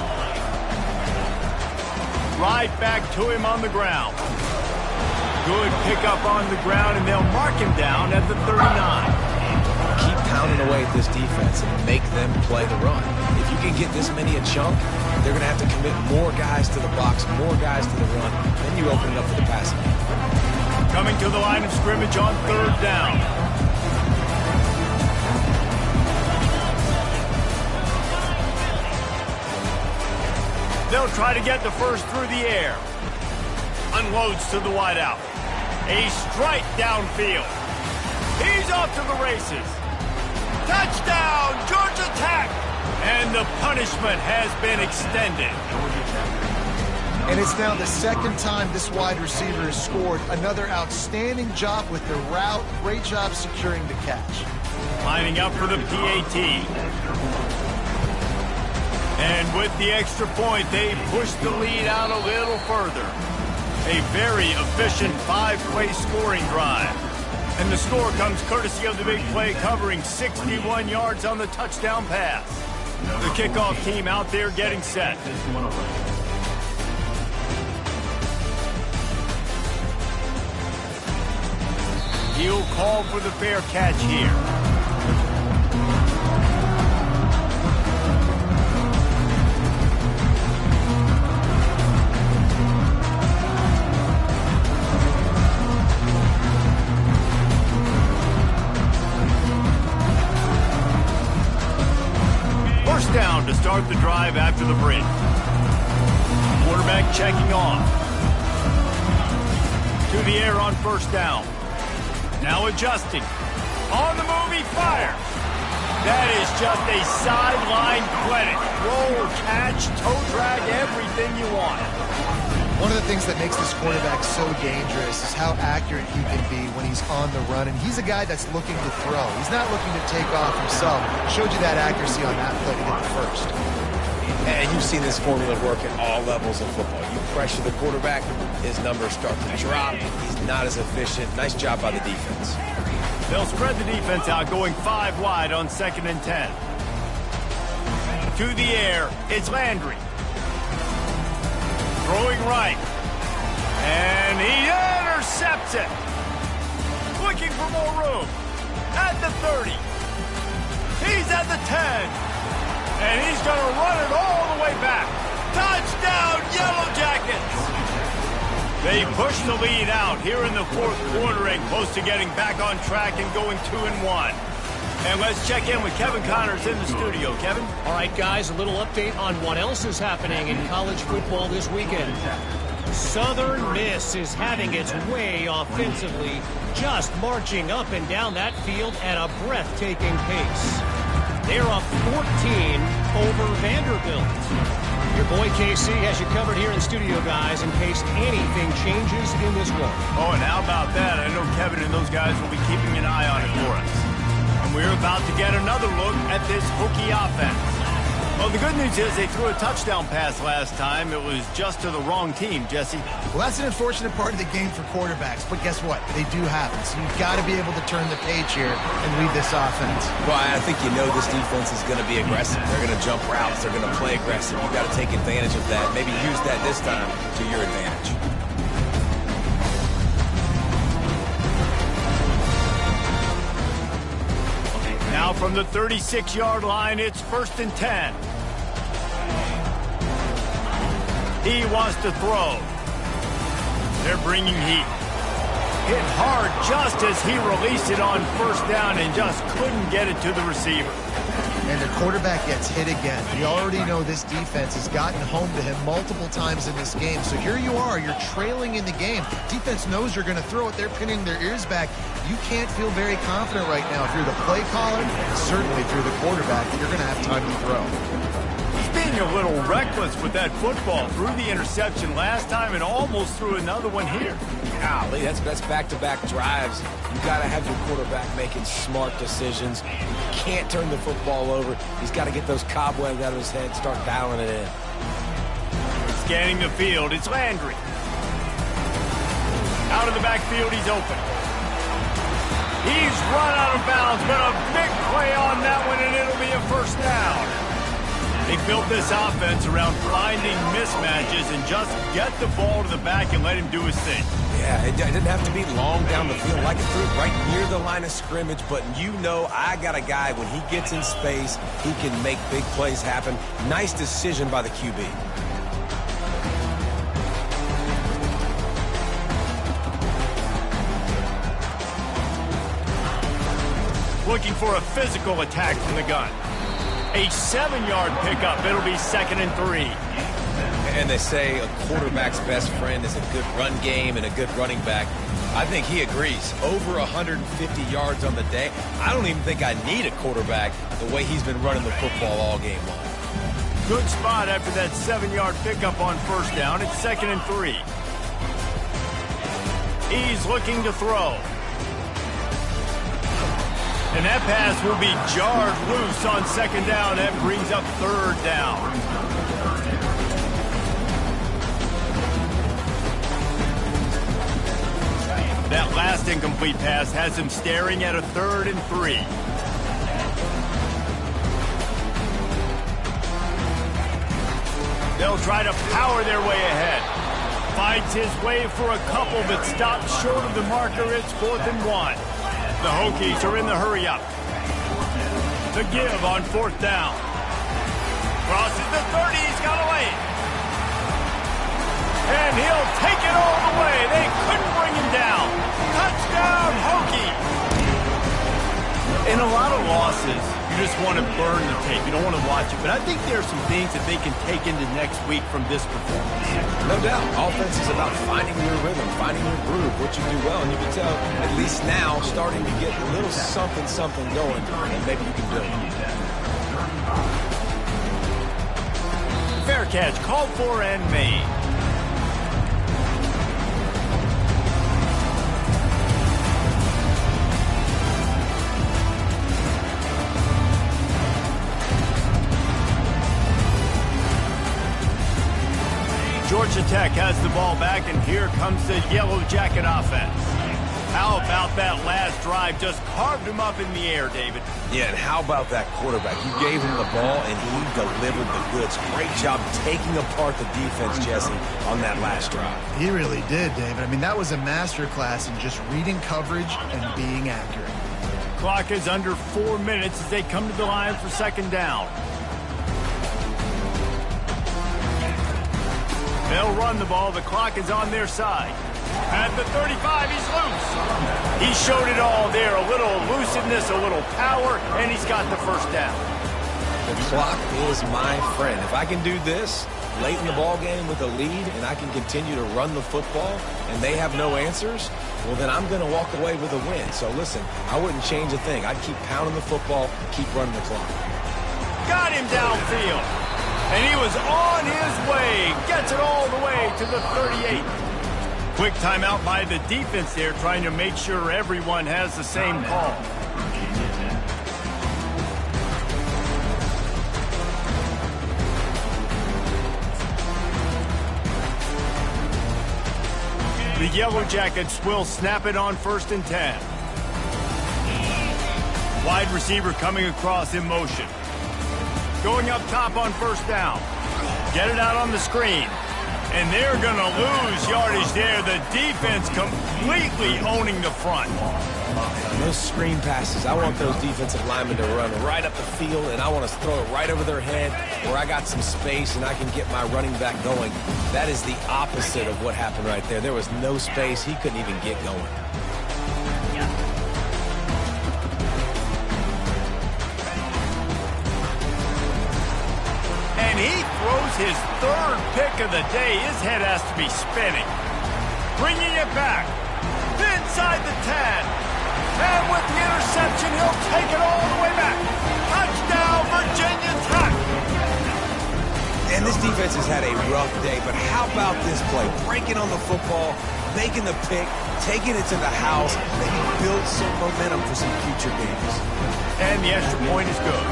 Right back to him on the ground. Good pickup on the ground, and they'll mark him down at the 39. Keep pounding away at this defense and make them play the run. If you can get this many a chunk, they're going to have to commit more guys to the box, more guys to the run. Then you open it up for the passing. Coming to the line of scrimmage on 3rd down. They'll try to get the first through the air. Unloads to the wideout. A strike downfield. He's off to the races. Touchdown, Georgia Tech! And the punishment has been extended. And it's now the second time this wide receiver has scored. Another outstanding job with the route. Great job securing the catch. Lining up for the PAT. And with the extra point, they push the lead out a little further. A very efficient 5-play scoring drive. And the score comes courtesy of the big play covering 61 yards on the touchdown pass. The kickoff team out there getting set. He'll call for the fair catch here. Down to start the drive after the break. Quarterback checking off. To the air on 1st down. Now adjusting. On the move, he fires. That is just a sideline clinic. Roll, catch, toe drag, everything you want. One of the things that makes this quarterback so dangerous is how accurate he can be when he's on the run. And he's a guy that's looking to throw. He's not looking to take off himself. Showed you that accuracy on that play to get the first. And you've seen this formula work at all levels of football. You pressure the quarterback, his numbers start to drop. He's not as efficient. Nice job by the defense. They'll spread the defense out, going 5 wide on 2nd and 10. To the air, it's Landry. Throwing right. And he intercepts it. Looking for more room. At the 30. He's at the 10. And he's going to run it all the way back. Touchdown, Yellow Jackets! They push the lead out here in the 4th quarter and close to getting back on track and going 2-1. And let's check in with Kevin Connors in the studio. Kevin? All right, guys, a little update on what else is happening in college football this weekend. Southern Miss is having its way offensively, just marching up and down that field at a breathtaking pace. They're up 14 over Vanderbilt. Your boy KC has you covered here in studio, guys, in case anything changes in this one. Oh, and how about that? I know Kevin and those guys will be keeping an eye on it for us. And we're about to get another look at this Hokie offense. Well, the good news is they threw a touchdown pass last time. It was just to the wrong team, Jesse. Well, that's an unfortunate part of the game for quarterbacks, but guess what? They do happen, so you've got to be able to turn the page here and lead this offense. Well, I think you know this defense is going to be aggressive. They're going to jump routes. They're going to play aggressive. You've got to take advantage of that. Maybe use that this time to your advantage. Now from the 36-yard line, it's 1st and 10. He wants to throw. They're bringing heat. Hit hard just as he released it on 1st down and just couldn't get it to the receiver. And the quarterback gets hit again. We already know this defense has gotten home to him multiple times in this game. So here you are, you're trailing in the game. Defense knows you're going to throw it. They're pinning their ears back. You can't feel very confident right now if you're the play caller, and certainly if you're the quarterback, that you're going to have time to throw. He's being a little reckless with that football. Threw the interception last time and almost threw another one here. Golly, that's back-to-back drives. You got to have your quarterback making smart decisions. You can't turn the football over. He's got to get those cobwebs out of his head, start dialing it in. Scanning the field, it's Landry. Out of the backfield, he's open. He's run out of bounds, but a big play on that one, and it'll be a 1st down. They built this offense around finding mismatches and just get the ball to the back and let him do his thing. Yeah, it didn't have to be long down the field. Like it threw it right near the line of scrimmage, but you know I got a guy, when he gets in space, he can make big plays happen. Nice decision by the QB. Looking for a physical attack from the gun. A 7-yard pickup. It'll be 2nd and 3. And they say a quarterback's best friend is a good run game and a good running back. I think he agrees. Over 150 yards on the day. I don't even think I need a quarterback the way he's been running the football all game long. Good spot after that 7-yard pickup on 1st down. It's 2nd and 3. He's looking to throw. And that pass will be jarred loose on 2nd down. That brings up 3rd down. That last incomplete pass has him staring at a 3rd and 3. They'll try to power their way ahead. Fights his way for a couple, but stops short of the marker. It's 4th and 1. The Hokies are in the hurry-up. The give on 4th down. Crosses the 30. He's got a lane. And he'll take it all the way. They couldn't bring him down. Touchdown, Hokie. In a lot of losses, you just want to burn the tape. You don't want to watch it. But I think there are some things that they can take into next week from this performance. No doubt. Offense is about finding your rhythm, finding your groove, what you do well. And you can tell, at least now, starting to get a little something going. And maybe you can build it. Fair catch, called for and made. Georgia Tech has the ball back, and here comes the Yellow Jacket offense. How about that last drive? Just carved him up in the air, David. Yeah, and how about that quarterback? You gave him the ball, and he delivered the goods. Great job taking apart the defense, Jesse, on that last drive. He really did, David. I mean, that was a masterclass in just reading coverage and being accurate. Clock is under 4 minutes as they come to the line for 2nd down. They'll run the ball. The clock is on their side. At the 35, he's loose. He showed it all there. A little elusiveness, a little power, and he's got the 1st down. The clock is my friend. If I can do this late in the ball game with a lead and I can continue to run the football and they have no answers, well, then I'm going to walk away with a win. So, listen, I wouldn't change a thing. I'd keep pounding the football, keep running the clock. Got him downfield. And he was on his way. Gets it all the way to the 38. Quick timeout by the defense there, trying to make sure everyone has the same call. The Yellow Jackets will snap it on 1st and 10. Wide receiver coming across in motion. Going up top on 1st down. Get it out on the screen. And they're going to lose yardage there. The defense completely owning the front. Those screen passes, I want those defensive linemen to run right up the field, and I want to throw it right over their head where I got some space and I can get my running back going. That is the opposite of what happened right there. There was no space. He couldn't even get going. And he throws his 3rd pick of the day. His head has to be spinning. Bringing it back. Inside the 10. And with the interception, he'll take it all the way back. Touchdown, Virginia Tech. And this defense has had a rough day, but how about this play? Breaking on the football, making the pick, taking it to the house, maybe build some momentum for some future games. And the extra point is good.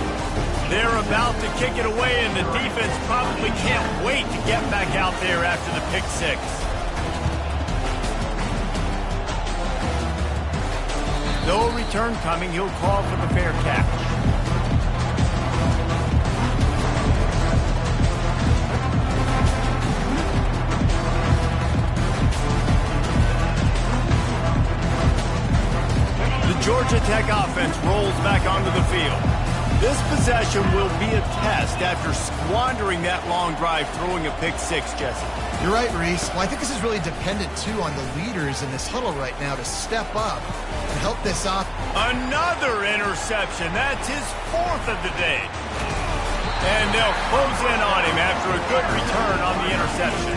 They're about to kick it away, and the defense probably can't wait to get back out there after the pick 6. No return coming. He'll call for the fair catch. The Georgia Tech offense rolls back onto the field. This possession will be a test after squandering that long drive throwing a pick 6, Jesse. You're right, Reese. Well, I think this is really dependent, too, on the leaders in this huddle right now to step up and help this off. Another interception. That's his 4th of the day. And they'll close in on him after a good return on the interception.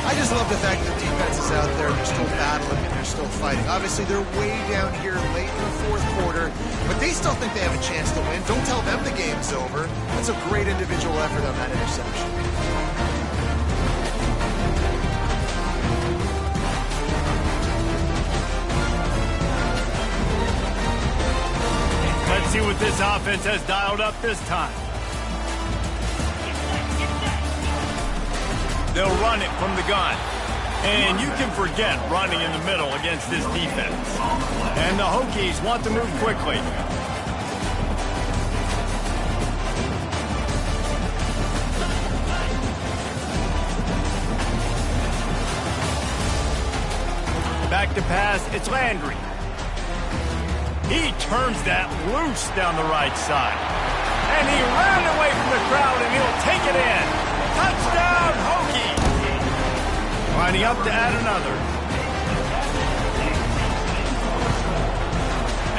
I just love the fact that the defense is out there and they're still battling and they're still fighting. Obviously, they're way down here late in the 4th quarter, but they still think they have a chance to win. Don't tell them the game's over. That's a great individual effort on that interception. Let's see what this offense has dialed up this time. They'll run it from the gun. And you can forget running in the middle against this defense. And the Hokies want to move quickly. Back to pass, it's Landry. He turns that loose down the right side. And he ran away from the crowd, and he'll take it in. Touchdown, Hokies! Lining up to add another.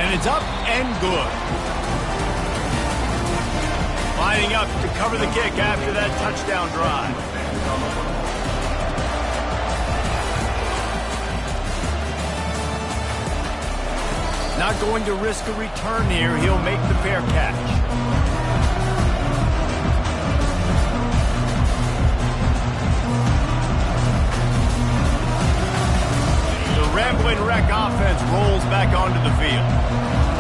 And it's up and good. Lining up to cover the kick after that touchdown drive. Not going to risk a return here. He'll make the fair catch. Ramblin' Wreck offense rolls back onto the field.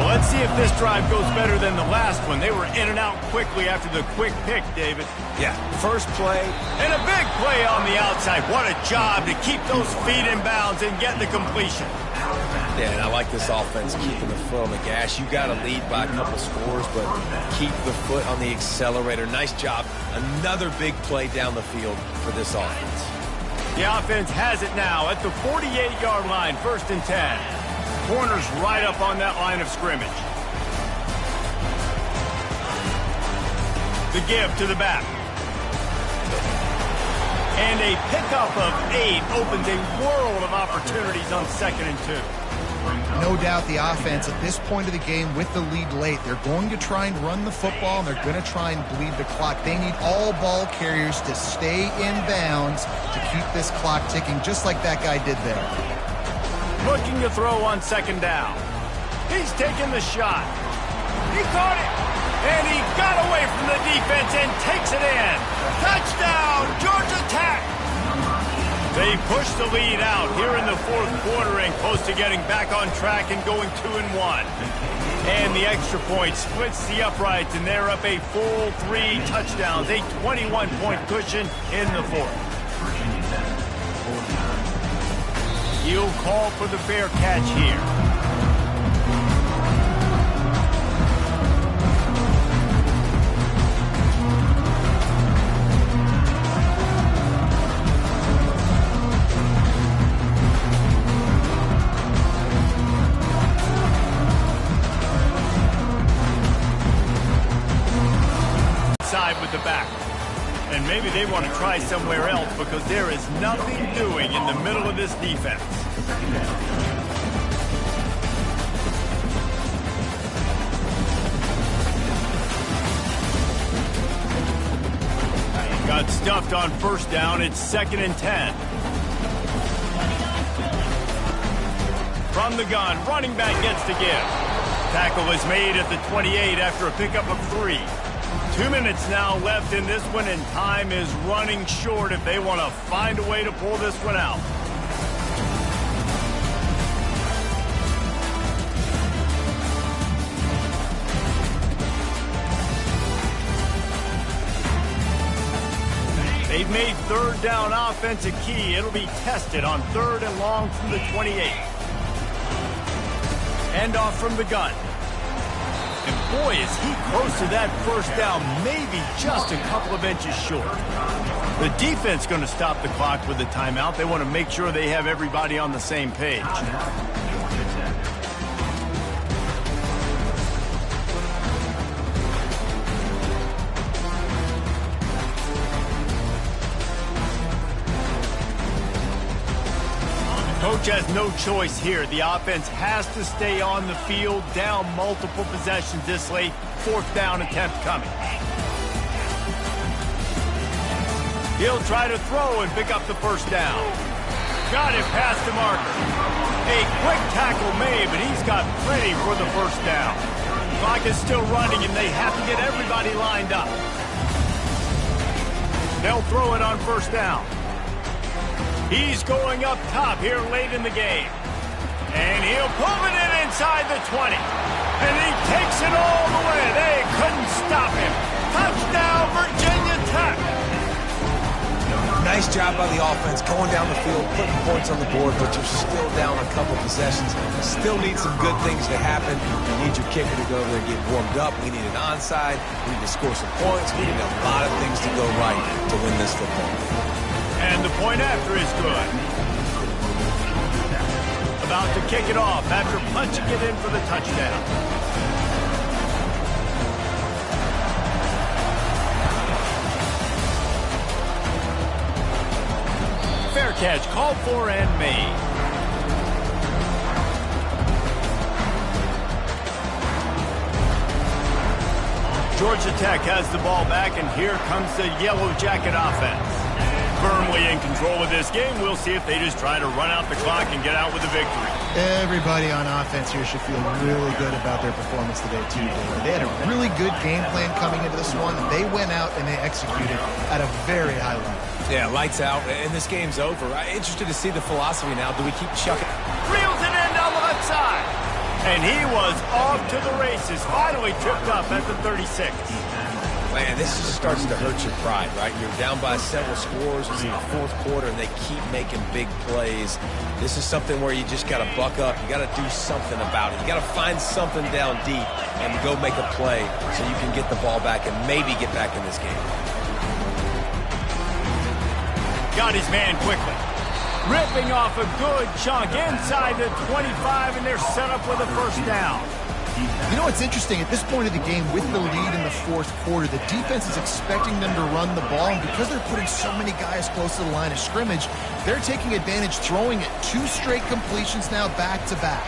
Well, let's see if this drive goes better than the last one. They were in and out quickly after the quick pick, David. Yeah, first play. And a big play on the outside. What a job to keep those feet in bounds and get the completion. Yeah, and I like this offense keeping the foot on the gas. You got to lead by a couple scores, but keep the foot on the accelerator. Nice job. Another big play down the field for this offense. The offense has it now at the 48-yard line, 1st and 10. Corners right up on that line of scrimmage. The give to the back. And a pickup of 8 opens a world of opportunities on 2nd and 2. No doubt the offense at this point of the game with the lead late, they're going to try and run the football and they're going to try and bleed the clock. They need all ball carriers to stay in bounds to keep this clock ticking, just like that guy did there. Looking to throw on 2nd down. He's taking the shot. He caught it. And he got away from the defense and takes it in. Touchdown, Georgia Tech! They push the lead out here in the fourth quarter and close to getting back on track and going 2-1. And the extra point splits the uprights, and they're up a full 3 touchdowns, a 21-point cushion in the fourth. He'll call for the fair catch here. With the back, and maybe they want to try somewhere else because there is nothing doing in the middle of this defense. Got stuffed on first down. It's 2nd and 10. From the gun, running back gets to give. Tackle is made at the 28 after a pickup of 3. 2 minutes now left in this one, and time is running short if they want to find a way to pull this one out. They've made 3rd down offense a key. It'll be tested on 3rd and long from the 28. End off from the gun. And boy, is he close to that first down, maybe just a couple of inches short. The defense going to stop the clock with a timeout. They want to make sure they have everybody on the same page. Coach has no choice here. The offense has to stay on the field, down multiple possessions this late. 4th down attempt coming. He'll try to throw and pick up the first down. Got it past the marker. A quick tackle made, but he's got plenty for the first down. Clock is still running, and they have to get everybody lined up. They'll throw it on first down. He's going up top here late in the game. And he'll pull it in inside the 20. And he takes it all the way. They couldn't stop him. Touchdown, Virginia Tech. Nice job by the offense going down the field, putting points on the board, but you're still down a couple possessions. Still need some good things to happen. You need your kicker to go over there and get warmed up. We need an onside. We need to score some points. We need a lot of things to go right to win this football game. And the point after is good. About to kick it off after punching it in for the touchdown. Fair catch called for and made. Georgia Tech has the ball back, and here comes the Yellow Jacket offense. Firmly in control of this game. We'll see if they just try to run out the clock and get out with a victory. Everybody on offense here should feel really good about their performance today, too, David. They had a really good game plan coming into this one. They went out and they executed at a very high level. Yeah, lights out, and this game's over. I'm interested to see the philosophy now. Do we keep chucking? Reels it in down the left side. And he was off to the races. Finally tripped up at the 36. Man, this just starts to hurt your pride, right? You're down by several scores. It's in the fourth quarter, and they keep making big plays. This is something where you just got to buck up. You got to do something about it. You got to find something down deep and go make a play so you can get the ball back and maybe get back in this game. Got his man quickly. Ripping off a good chunk inside the 25, and they're set up with a first down. You know what's interesting? At this point of the game, with the lead in the fourth quarter, the defense is expecting them to run the ball, and because they're putting so many guys close to the line of scrimmage, they're taking advantage, throwing it 2 straight completions now back-to-back.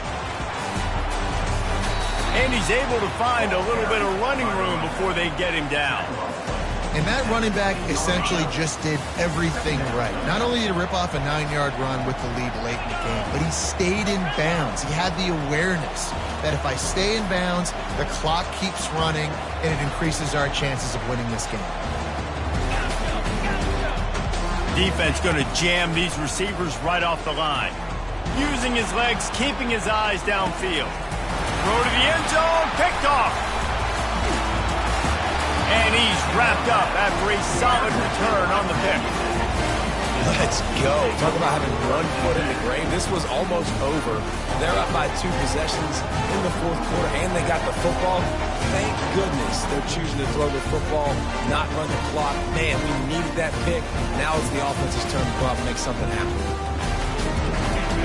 And he's able to find a little bit of running room before they get him down. And that running back essentially just did everything right. Not only did he rip off a 9-yard run with the lead late in the game, but he stayed in bounds. He had the awareness that if I stay in bounds, the clock keeps running, and it increases our chances of winning this game. Defense going to jam these receivers right off the line. Using his legs, keeping his eyes downfield. Throw to the end zone, picked off. And he's wrapped up after a solid return on the pick. Let's go. Talk about having one foot in the grave. This was almost over. They're up by 2 possessions in the fourth quarter, and they got the football. Thank goodness they're choosing to throw the football, not run the clock. Man, we needed that pick. Now it's the offense's turn to go out and make something happen.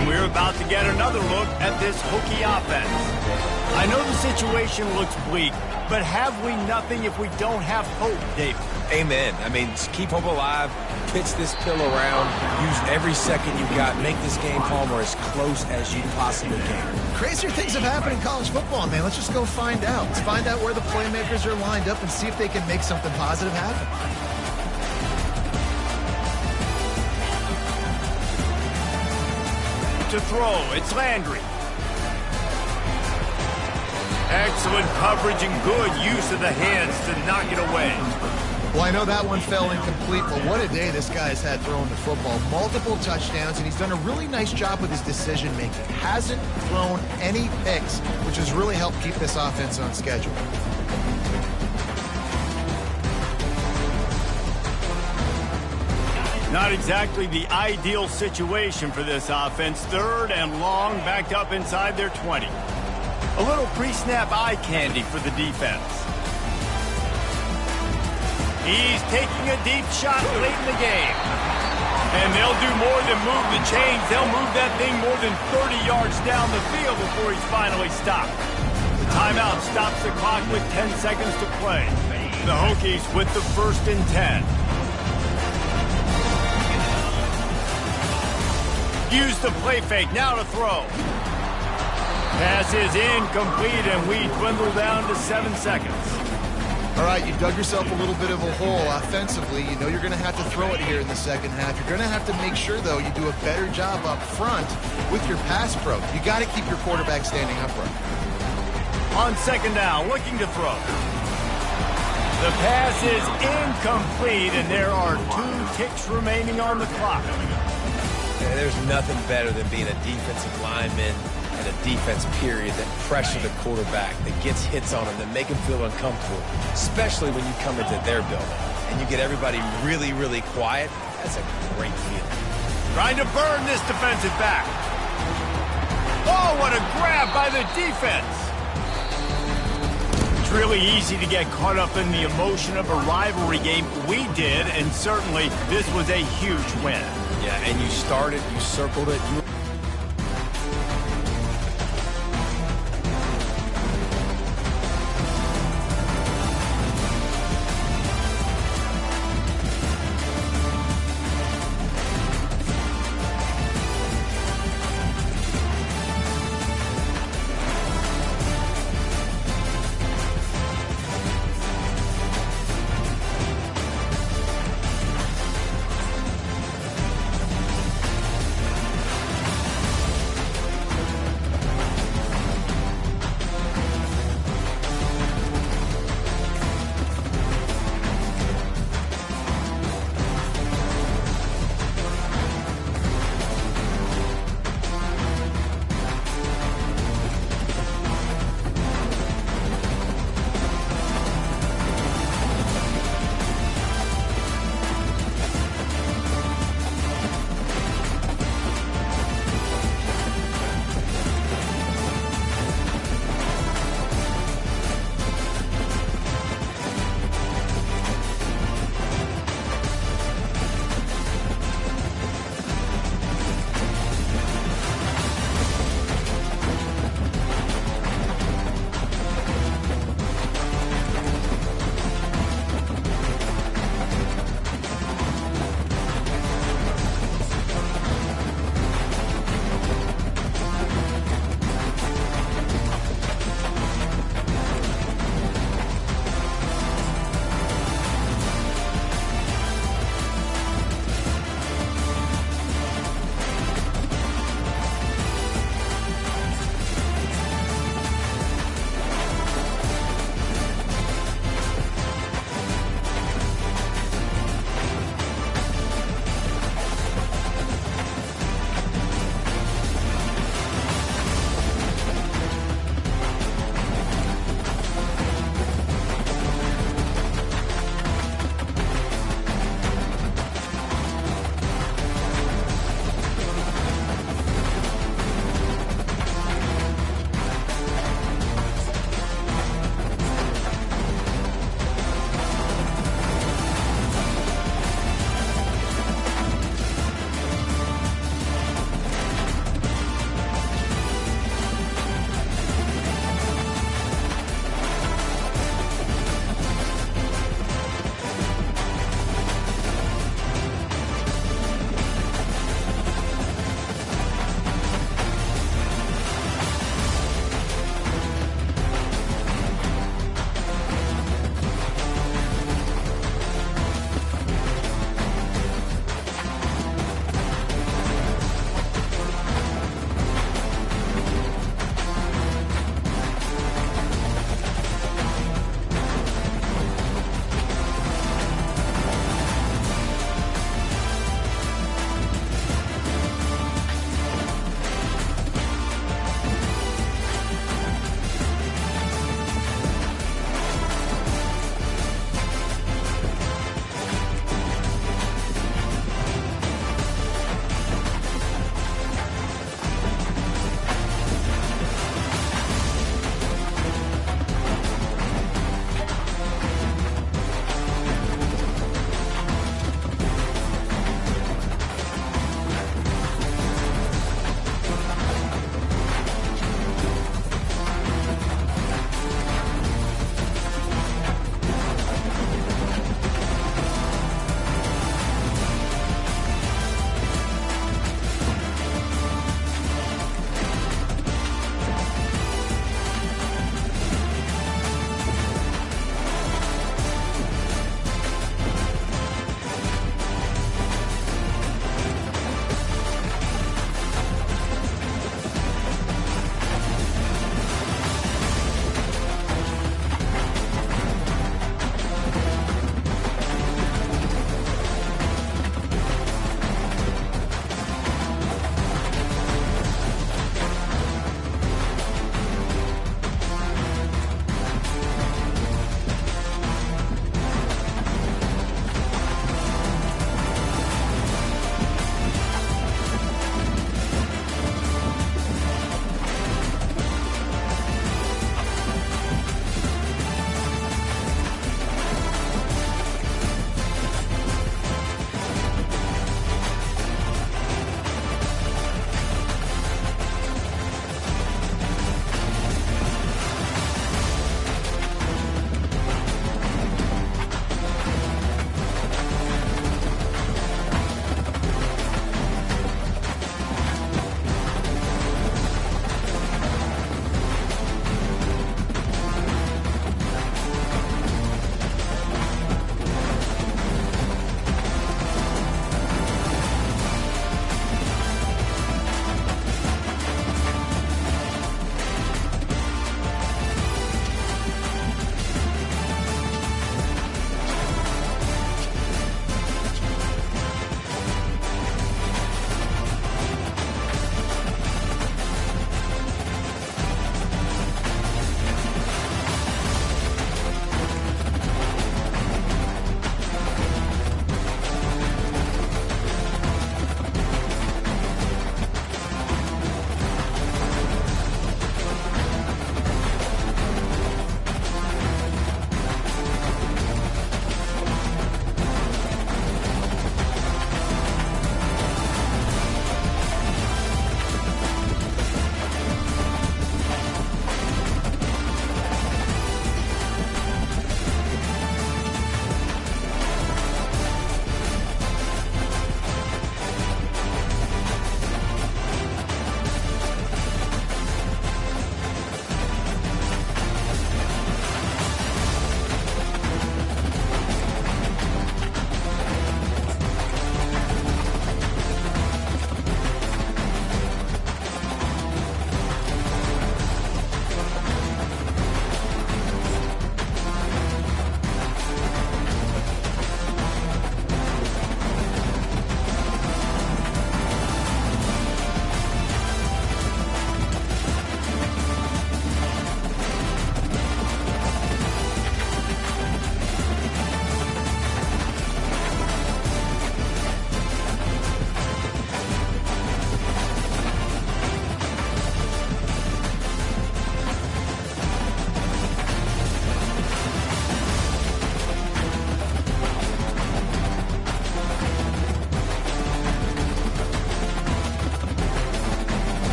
And we're about to get another look at this Hokie offense. I know the situation looks bleak, but have we nothing if we don't have hope, David? Amen. I mean, just keep hope alive, pitch this pill around, use every second you've got, make this game, Palmer, as close as you possibly can. Crazier things have happened in college football, man. Let's just go find out. Let's find out where the playmakers are lined up and see if they can make something positive happen. To throw, it's Landry. Excellent coverage and good use of the hands to knock it away. Well, I know that one fell incomplete, but what a day this guy's had throwing the football. Multiple touchdowns, and he's done a really nice job with his decision-making. Hasn't thrown any picks, which has really helped keep this offense on schedule. Not exactly the ideal situation for this offense. 3rd and long, backed up inside their 20. A little pre-snap eye candy for the defense. He's taking a deep shot late in the game. And they'll do more than move the chains. They'll move that thing more than 30 yards down the field before he's finally stopped. The timeout stops the clock with 10 seconds to play. The Hokies with the 1st and 10. Use the play fake, now to throw. Pass is incomplete, and we dwindle down to 7 seconds. All right, you dug yourself a little bit of a hole offensively. You know you're going to have to throw it here in the second half. You're going to have to make sure, though, you do a better job up front with your pass pro. You got to keep your quarterback standing upright. On 2nd down, looking to throw. The pass is incomplete, and there are 2 ticks remaining on the clock. Yeah, there's nothing better than being a defensive lineman and a defense period that pressure the quarterback, that gets hits on him, that make him feel uncomfortable, especially when you come into their building and you get everybody really, really quiet. That's a great feeling. Trying to burn this defensive back. Oh, what a grab by the defense. It's really easy to get caught up in the emotion of a rivalry game. We did, and certainly this was a huge win. Yeah, and you started, you circled it, you